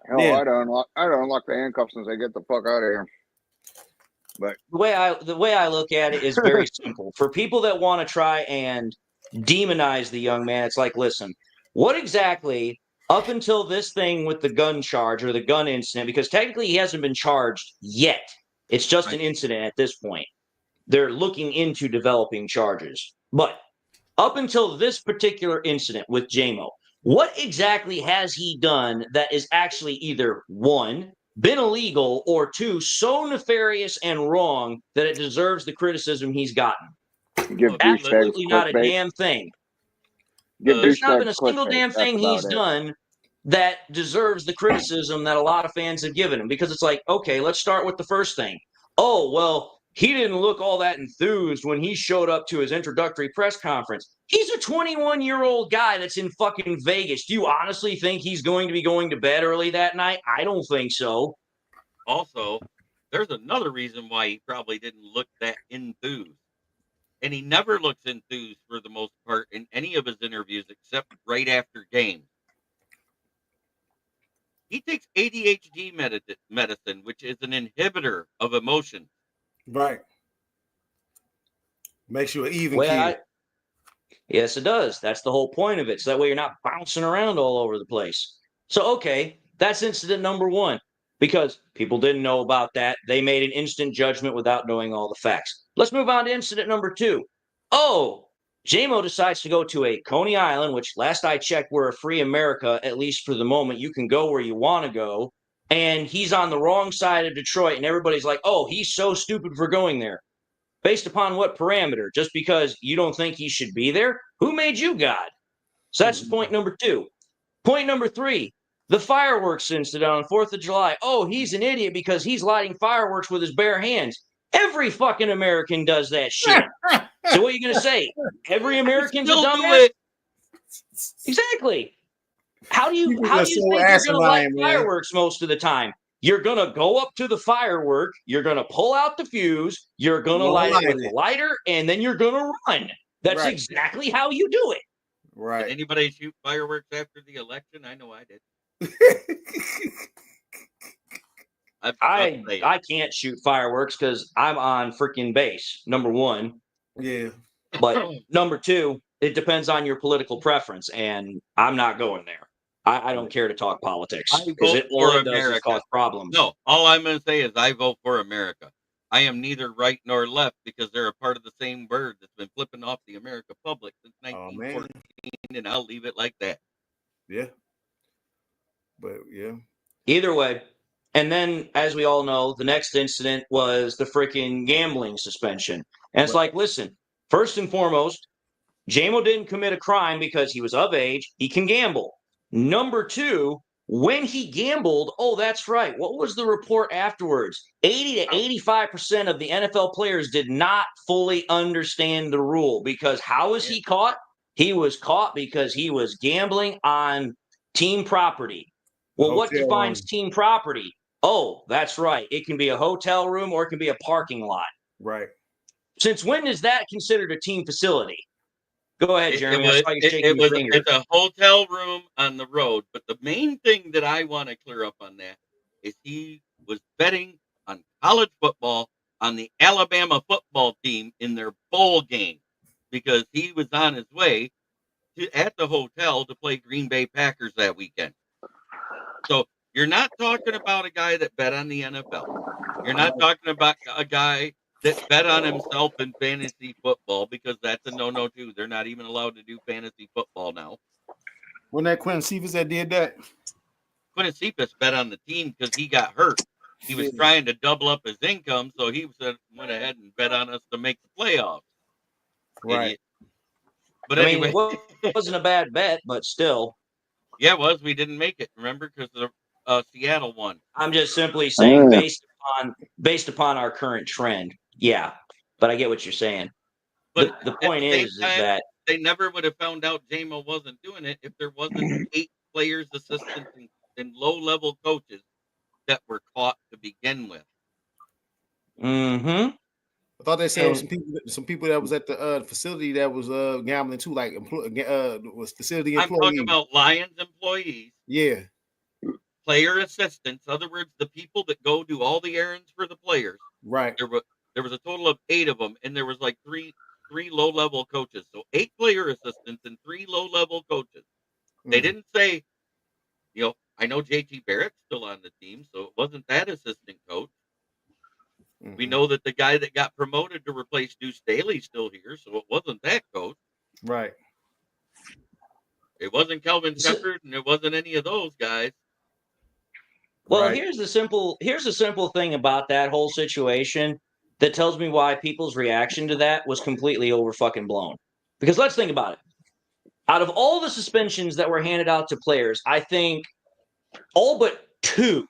Hell, yeah. I don't unlock the handcuffs and say, "Get the fuck out of here." But the way I look at it is very simple. For people that want to try and demonize the young man, it's like, listen, what exactly up until this thing with the gun charge or the gun incident, because technically he hasn't been charged yet. It's just an incident at this point. They're looking into developing charges. But up until this particular incident with Jamo, what exactly has he done that is actually either one, been illegal, or two, so nefarious and wrong that it deserves the criticism he's gotten? Absolutely not a damn thing. There's not been a single damn thing he's done that deserves the criticism that a lot of fans have given him, because it's like, okay, let's start with the first thing. Oh, well, he didn't look all that enthused when he showed up to his introductory press conference. He's a 21-year-old guy that's in fucking Vegas. Do you honestly think he's going to be going to bed early that night? I don't think so. Also, there's another reason why he probably didn't look that enthused. And he never looks enthused for the most part in any of his interviews except right after games. He takes ADHD medicine, which is an inhibitor of emotion. Right. Makes you an even kid. Yes, it does. That's the whole point of it. So that way you're not bouncing around all over the place. So, okay, that's incident number one. Because people didn't know about that. They made an instant judgment without knowing all the facts. Let's move on to incident number two. Oh, Jamo decides to go to a Coney Island, which last I checked, we're a free America, at least for the moment. You can go where you want to go. And he's on the wrong side of Detroit, and everybody's like, oh, he's so stupid for going there. Based upon what parameter? Just because you don't think he should be there? Who made you God? So that's point number two. Point number three. The fireworks incident on 4th of July. Oh, he's an idiot because he's lighting fireworks with his bare hands. Every fucking American does that shit. So what are you going to say? Every American's a dumbass? Exactly. How do you think you're going to light fireworks most of the time? You're going to go up to the firework, you're going to pull out the fuse, you're going to light it with a lighter, and then you're going to run. That's exactly how you do it. Right. Did anybody shoot fireworks after the election? I know I did. I can't shoot fireworks because I'm on freaking base, number one. Yeah. But number two, it depends on your political preference, and I'm not going there. I don't care to talk politics because all it does is cause problems. No, all I'm going to say is I vote for America. I am neither right nor left because they're a part of the same bird that's been flipping off the America public since 1914, and I'll leave it like that. Yeah. But, yeah. Either way. And then, as we all know, the next incident was the freaking gambling suspension. And it's like, listen, first and foremost, Jamo didn't commit a crime because he was of age. He can gamble. Number two, when he gambled, oh, that's right. What was the report afterwards? 80 to 85% of the NFL players did not fully understand the rule because how was he caught? He was caught because he was gambling on team property. Well, what defines team property? Oh, that's right. It can be a hotel room or it can be a parking lot. Right. Since when is that considered a team facility? Go ahead, Jeremy. It's a hotel room on the road. But the main thing that I want to clear up on that is he was betting on college football on the Alabama football team in their bowl game because he was on his way at the hotel to play Green Bay Packers that weekend. So you're not talking about a guy that bet on the NFL. You're not talking about a guy that bet on himself in fantasy football because that's a no-no too. They're not even allowed to do fantasy football now. Wasn't that Quentin Cephas that did that? Quentin Cephas bet on the team because he got hurt. He was trying to double up his income, so he went ahead and bet on us to make the playoffs. Right. Idiot. But anyway. It wasn't a bad bet, but still. Yeah, it was. We didn't make it, remember? Because Seattle won. I'm just simply saying based upon our current trend. Yeah, but I get what you're saying. But The at point the same is time, that they never would have found out Jamo wasn't doing it if there wasn't 8 players, assistants, and low-level coaches that were caught to begin with. Mm-hmm. I thought they said some people that was at the facility that was gambling too, like was facility employees. I'm talking about Lions employees. Yeah. Player assistants, in other words, the people that go do all the errands for the players. Right. There was a total of 8 of them, and there was like three low-level coaches. So 8 player assistants and 3 low-level coaches. They didn't say, I know JT Barrett's still on the team, so it wasn't that assistant coach. We know that the guy that got promoted to replace Deuce Staley's still here, so it wasn't that coach. Right. It wasn't Kelvin Shepard, and it wasn't any of those guys. Well, here's the simple thing about that whole situation that tells me why people's reaction to that was completely over fucking blown. Because let's think about it. Out of all the suspensions that were handed out to players, I think all but 2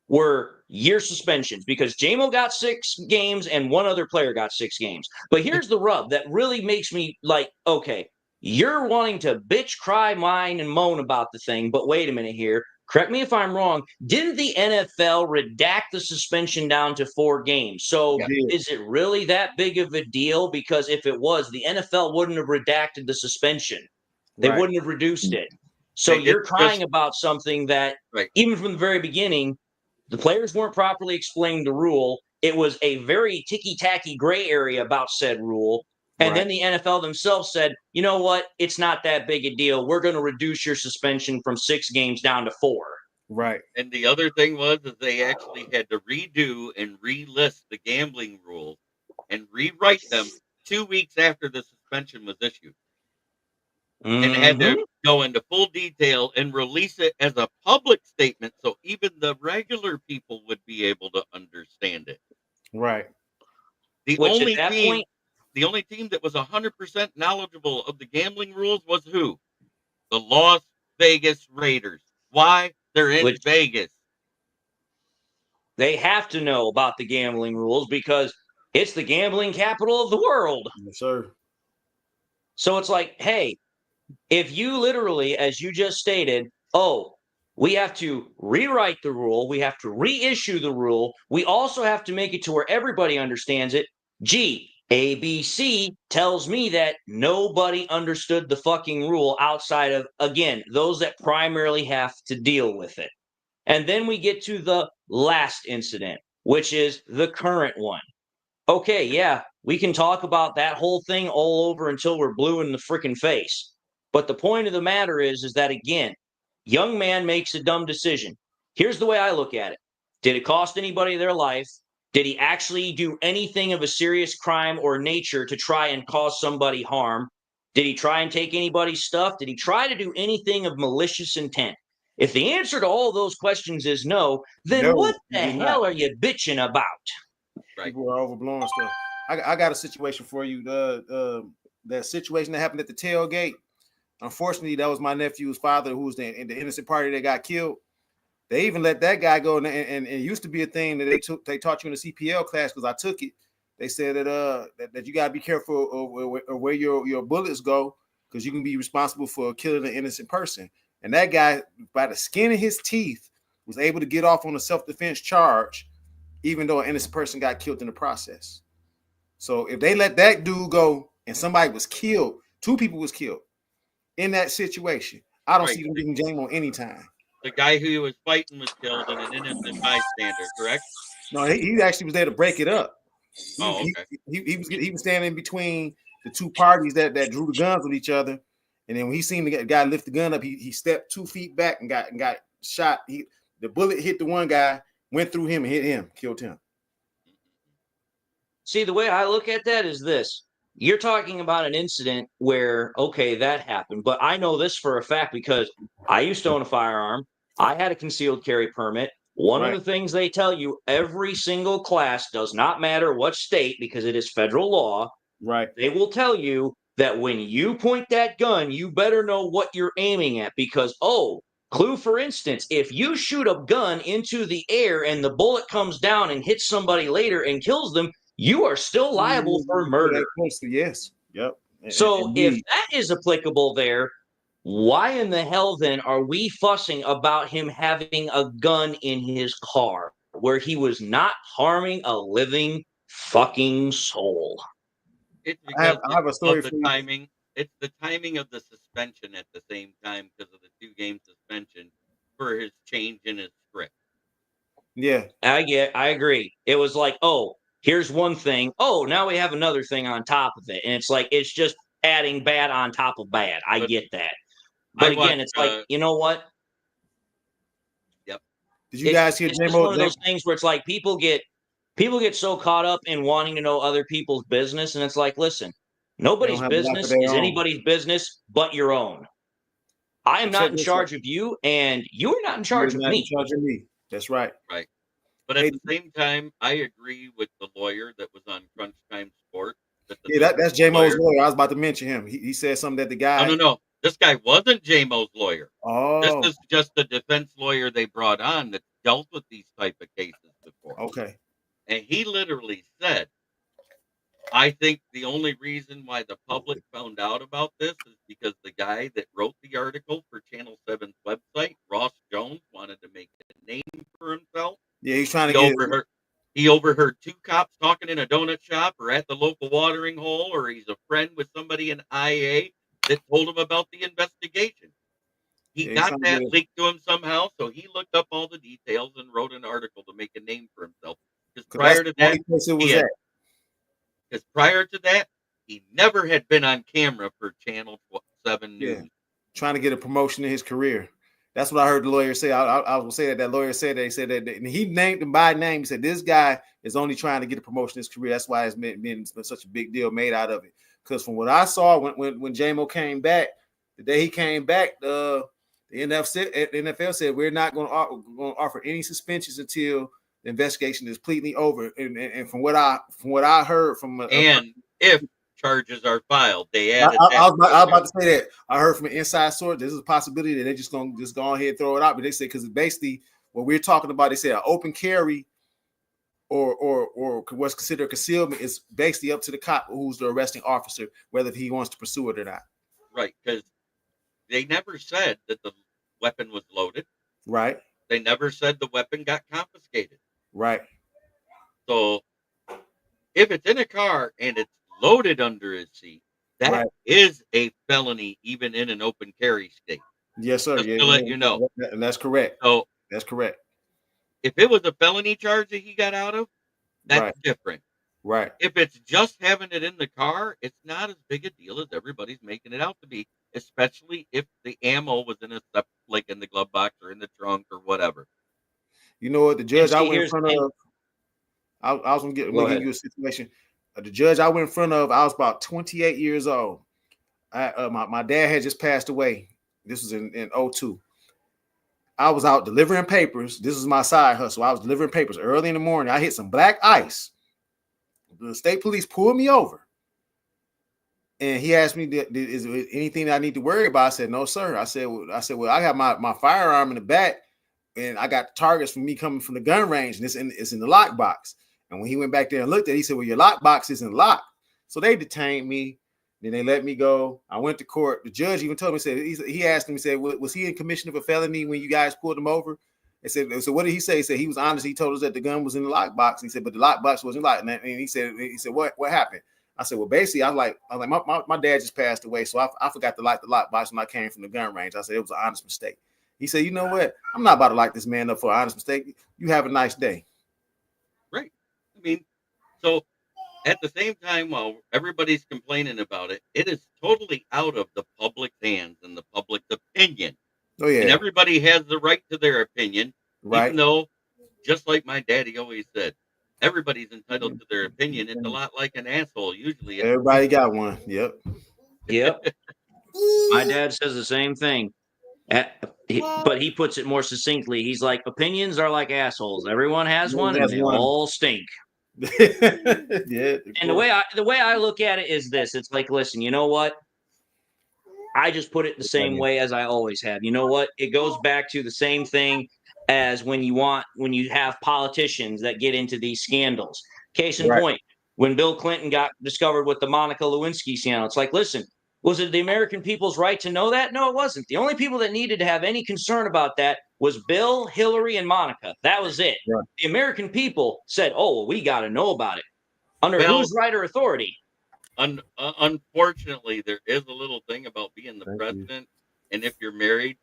were year suspensions because Jamo got 6 games and one other player got 6 games. But here's the rub that really makes me like, okay, you're wanting to bitch, cry, whine, and moan about the thing, but wait a minute here. Correct me if I'm wrong. Didn't the NFL redact the suspension down to 4 games? So is it really that big of a deal? Because if it was, the NFL wouldn't have redacted the suspension. They wouldn't have reduced it. So you're crying about something that, even from the very beginning, the players weren't properly explained the rule. It was a very ticky-tacky gray area about said rule. And then the NFL themselves said, you know what? It's not that big a deal. We're going to reduce your suspension from 6 games down to 4. Right. And the other thing was that they actually had to redo and relist the gambling rules and rewrite them 2 weeks after the suspension was issued. And had to go into full detail and release it as a public statement so even the regular people would be able to understand it. Right. The only team that was 100% knowledgeable of the gambling rules was who? The Las Vegas Raiders. Why? They're in Vegas. They have to know about the gambling rules because it's the gambling capital of the world. Yes, sir. So it's like, hey, if you literally, as you just stated, we have to rewrite the rule, we have to reissue the rule, we also have to make it to where everybody understands it. Gee, ABC tells me that nobody understood the fucking rule outside of, again, those that primarily have to deal with it. And then we get to the last incident, which is the current one. Okay, yeah, we can talk about that whole thing all over until we're blue in the freaking face. But the point of the matter is that, again, young man makes a dumb decision. Here's the way I look at it. Did it cost anybody their life? Did he actually do anything of a serious crime or nature to try and cause somebody harm? Did he try and take anybody's stuff? Did he try to do anything of malicious intent? If the answer to all those questions is no, then what the hell are you bitching about? People are overblowing stuff. I got a situation for you. That situation that happened at the tailgate. Unfortunately, that was my nephew's father who was in the innocent party that got killed. They even let that guy go, and it used to be a thing that they taught you in the CPL class because I took it. They said that you gotta be careful of where your bullets go because you can be responsible for killing an innocent person. And that guy, by the skin of his teeth, was able to get off on a self-defense charge, even though an innocent person got killed in the process. So if they let that dude go and somebody was killed, 2 people was killed in that situation, I don't see them getting Jamo anytime. The guy who he was fighting was killed and an innocent bystander, correct? No, he actually was there to break it up. Oh, okay. He was standing between the 2 parties that drew the guns with each other, and then when he seen the guy lift the gun up, he stepped 2 feet back and got shot. The bullet hit the one guy, went through him and hit him, killed him. See, the way I look at that is this. You're talking about an incident where, okay, that happened, but I know this for a fact because I used to own a firearm. I had a concealed carry permit. One of the things they tell you, every single class, does not matter what state because it is federal law. Right. They will tell you that when you point that gun, you better know what you're aiming at because, Clue, for instance, if you shoot a gun into the air and the bullet comes down and hits somebody later and kills them, you are still liable for murder. Yes. Yep. So if that is applicable there, why in the hell then are we fussing about him having a gun in his car where he was not harming a living fucking soul? It's because I have a story of the timing. It's the timing of the suspension at the same time because of the 2-game suspension for his change in his script. Yeah. I agree. It was like, oh, here's one thing. Oh, now we have another thing on top of it. And it's like, it's just adding bad on top of bad. I get that. But again, it's like, you know what? Yep. Did you guys hear It's just one of those things where it's like people get so caught up in wanting to know other people's business. And it's like, listen, nobody's business is anybody's business but your own. I am not in charge of you, and you're not in charge of me. That's right. Right. But at the same time, I agree with the lawyer that was on Crunch Time Sport. That's Jamo's lawyer. I was about to mention him. He said something that the guy. No. This guy wasn't Jamo's lawyer. Oh. This is just the defense lawyer they brought on that dealt with these type of cases before. Okay. And he literally said, I think the only reason why the public found out about this is because the guy that wrote the article for Channel 7's website, Ross Jones, wanted to make a name for himself. Yeah, he's trying to He overheard 2 cops talking in a donut shop or at the local watering hole, or he's a friend with somebody in IA that told him about the investigation. He got that leaked to him somehow, so he looked up all the details and wrote an article to make a name for himself. Because prior to that, he never had been on camera for Channel 7 News. Yeah. Trying to get a promotion in his career. That's what I heard the lawyer say. I will say that lawyer said that. He said that, and he named him by name. He said this guy is only trying to get a promotion in his career. That's why it's been such a big deal made out of it. Because from what I saw when Jamo came back, the day he came back, the NFL said we're not going to offer any suspensions until the investigation is completely over. And from what I heard from if charges are filed, they added. I was about to say that. I heard from an inside source. This is a possibility that they're just going to go ahead and throw it out. But they said because basically what we're talking about, they said an open carry or what's considered concealment is basically up to the cop who's the arresting officer, whether he wants to pursue it or not. Right, because they never said that the weapon was loaded. Right. They never said the weapon got confiscated. Right. So if it's in a car and it's loaded under his seat, that is a felony, even in an open carry state. Yes, sir. Just to let you know. And that's correct. So that's correct. If it was a felony charge that he got out of, that's different. Right. If it's just having it in the car, it's not as big a deal as everybody's making it out to be, especially if the ammo was in in the glove box or in the trunk or whatever. You know what? The judge I went in front of, I was going to give you a situation. The judge I went in front of, I was about 28 years old. My dad had just passed away. This was in 2002. I was out delivering papers. This is my side hustle. I was delivering papers early in the morning. I hit some black ice. The state police pulled me over. And he asked me, is there anything that I need to worry about? I said, no, sir. I said, well, I got my firearm in the back, and I got targets from me coming from the gun range, and it's in the lockbox. And when he went back there and looked at it, he said, well, your lockbox isn't locked. So they detained me. Then they let me go. I went to court. The judge even told me, he asked me, he said, was he in commission of a felony when you guys pulled him over? I said, so what did he say? He said he was honest. He told us that the gun was in the lockbox. He said, but the lockbox wasn't locked. And he said, what happened? I said, well, basically, I was like, my dad just passed away, so I forgot to lock the lockbox when I came from the gun range. I said it was an honest mistake. He said, you know what? I'm not about to lock this man up for an honest mistake. You have a nice day. Right. I mean, so at the same time, while everybody's complaining about it, it is totally out of the public's hands and the public's opinion. Oh, yeah. And everybody has the right to their opinion, right? Even though, just like my daddy always said, everybody's entitled to their opinion. It's a lot like an asshole, usually. Everybody got one. Yep. My dad says the same thing. But he puts it more succinctly. He's like, opinions are like assholes. Everyone has one, and they all stink. Yeah. And the way I look at it is this: it's like, listen, you know what? I just put it the same way as I always have. You know what? It goes back to the same thing as when you have politicians that get into these scandals. Case in point, when Bill Clinton got discovered with the Monica Lewinsky scandal, it's like, listen, was it the American people's right to know that? No, it wasn't. The only people that needed to have any concern about that was Bill, Hillary, and Monica. That was it. Right. The American people said, oh, well, we got to know about it. Under whose right or authority? Unfortunately, there is a little thing about being the president, and if you're married,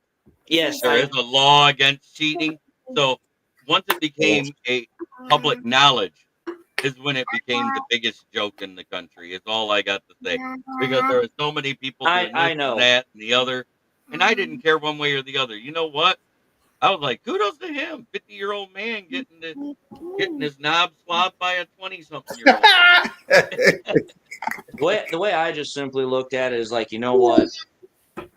yes, there is a law against cheating. So once it became a public knowledge is when it became the biggest joke in the country. Is all I got to say, because there are so many people doing this and that and the other, and I didn't care one way or the other. You know what? I was like, kudos to him, 50-year-old man getting his knob swabbed by a 20-something-year-old. The way I just simply looked at it is like, you know what?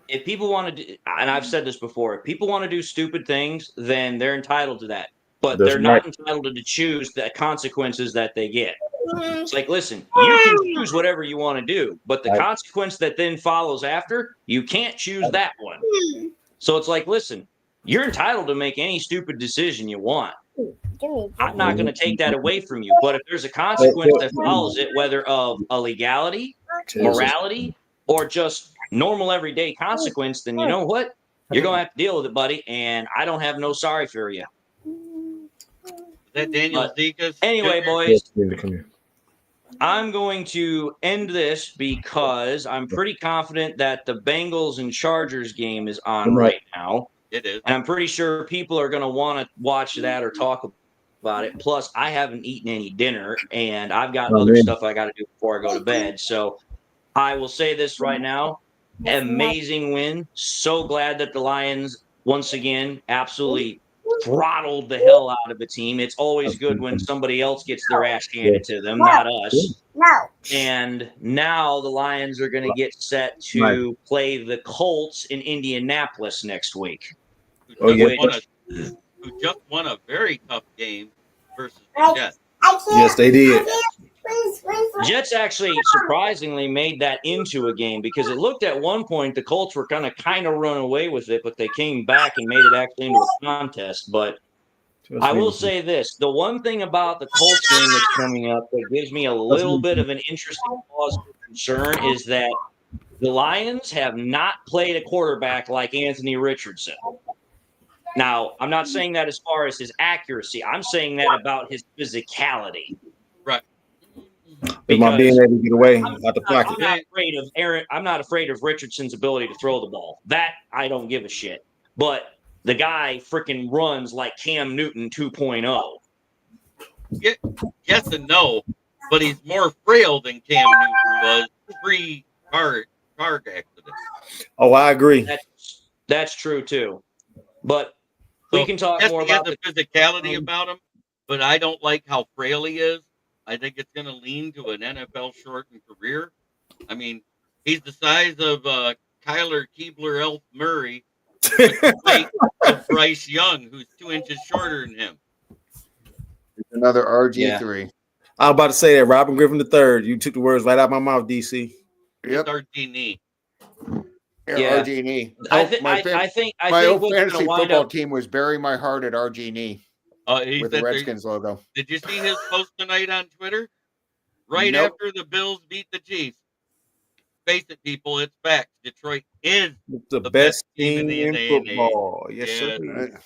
If people want to do, and I've said this before, if people want to do stupid things, then they're entitled to that. But they're not entitled to choose the consequences that they get. It's like, listen, you can choose whatever you want to do, but the consequence that then follows after, you can't choose that one. So it's like, listen, you're entitled to make any stupid decision you want. I'm not going to take that away from you. But if there's a consequence that follows it, whether of a legality, morality, or just normal everyday consequence, then you know what? You're going to have to deal with it, buddy. And I don't have no sorry for you. Is that Daniel Zekas? Anyway, boys, I'm going to end this because I'm pretty confident that the Bengals and Chargers game is on right now. It is. And I'm pretty sure people are going to want to watch that or talk about it. Plus, I haven't eaten any dinner, and I've got other stuff I got to do before I go to bed. So I will say this right now. Amazing win. So glad that the Lions, once again, absolutely throttled the hell out of a team. It's always good when somebody else gets their ass handed to them, not us. And now the Lions are going to get set to play the Colts in Indianapolis next week. Who just won a very tough game versus the Jets. Yes, they did. Jets actually surprisingly made that into a game because it looked at one point the Colts were going to kind of run away with it, but they came back and made it actually into a contest. But I will say this. The one thing about the Colts game that's coming up that gives me a little bit of an interesting cause for concern is that the Lions have not played a quarterback like Anthony Richardson. Now, I'm not saying that as far as his accuracy. I'm saying that about his physicality. Right. Because being able to get away out the pocket. I'm not afraid of Richardson's ability to throw the ball. That I don't give a shit. But the guy freaking runs like Cam Newton 2.0. Yes and no, but he's more frail than Cam Newton was pre-car accident. Oh, I agree. That's true too. But we can talk more about the physicality about him, but I don't like how frail he is. I think it's going to lean to an NFL shortened career. I mean, he's the size of Kyler Keebler Elf Murray, of Bryce Young, who's 2 inches shorter than him. Another RG3. Yeah. I was about to say that Robin Griffin III. You took the words right out of my mouth, DC. Yep. RG-knee. Yeah, RG-knee. I think my old fantasy football team was Bury My Heart at RG-knee. With the Redskins logo. Did you see his post tonight on Twitter? Right after the Bills beat the Chiefs. Face it, people, it's facts. Detroit is the best team in football. Yes, sir.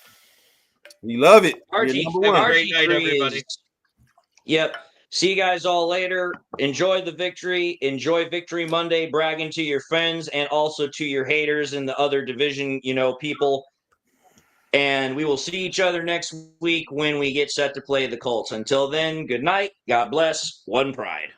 We love it. RG, have a great night, everybody. Yep. See you guys all later. Enjoy the victory. Enjoy Victory Monday, bragging to your friends and also to your haters and the other division, people. And we will see each other next week when we get set to play the Colts. Until then, good night. God bless. One Pride.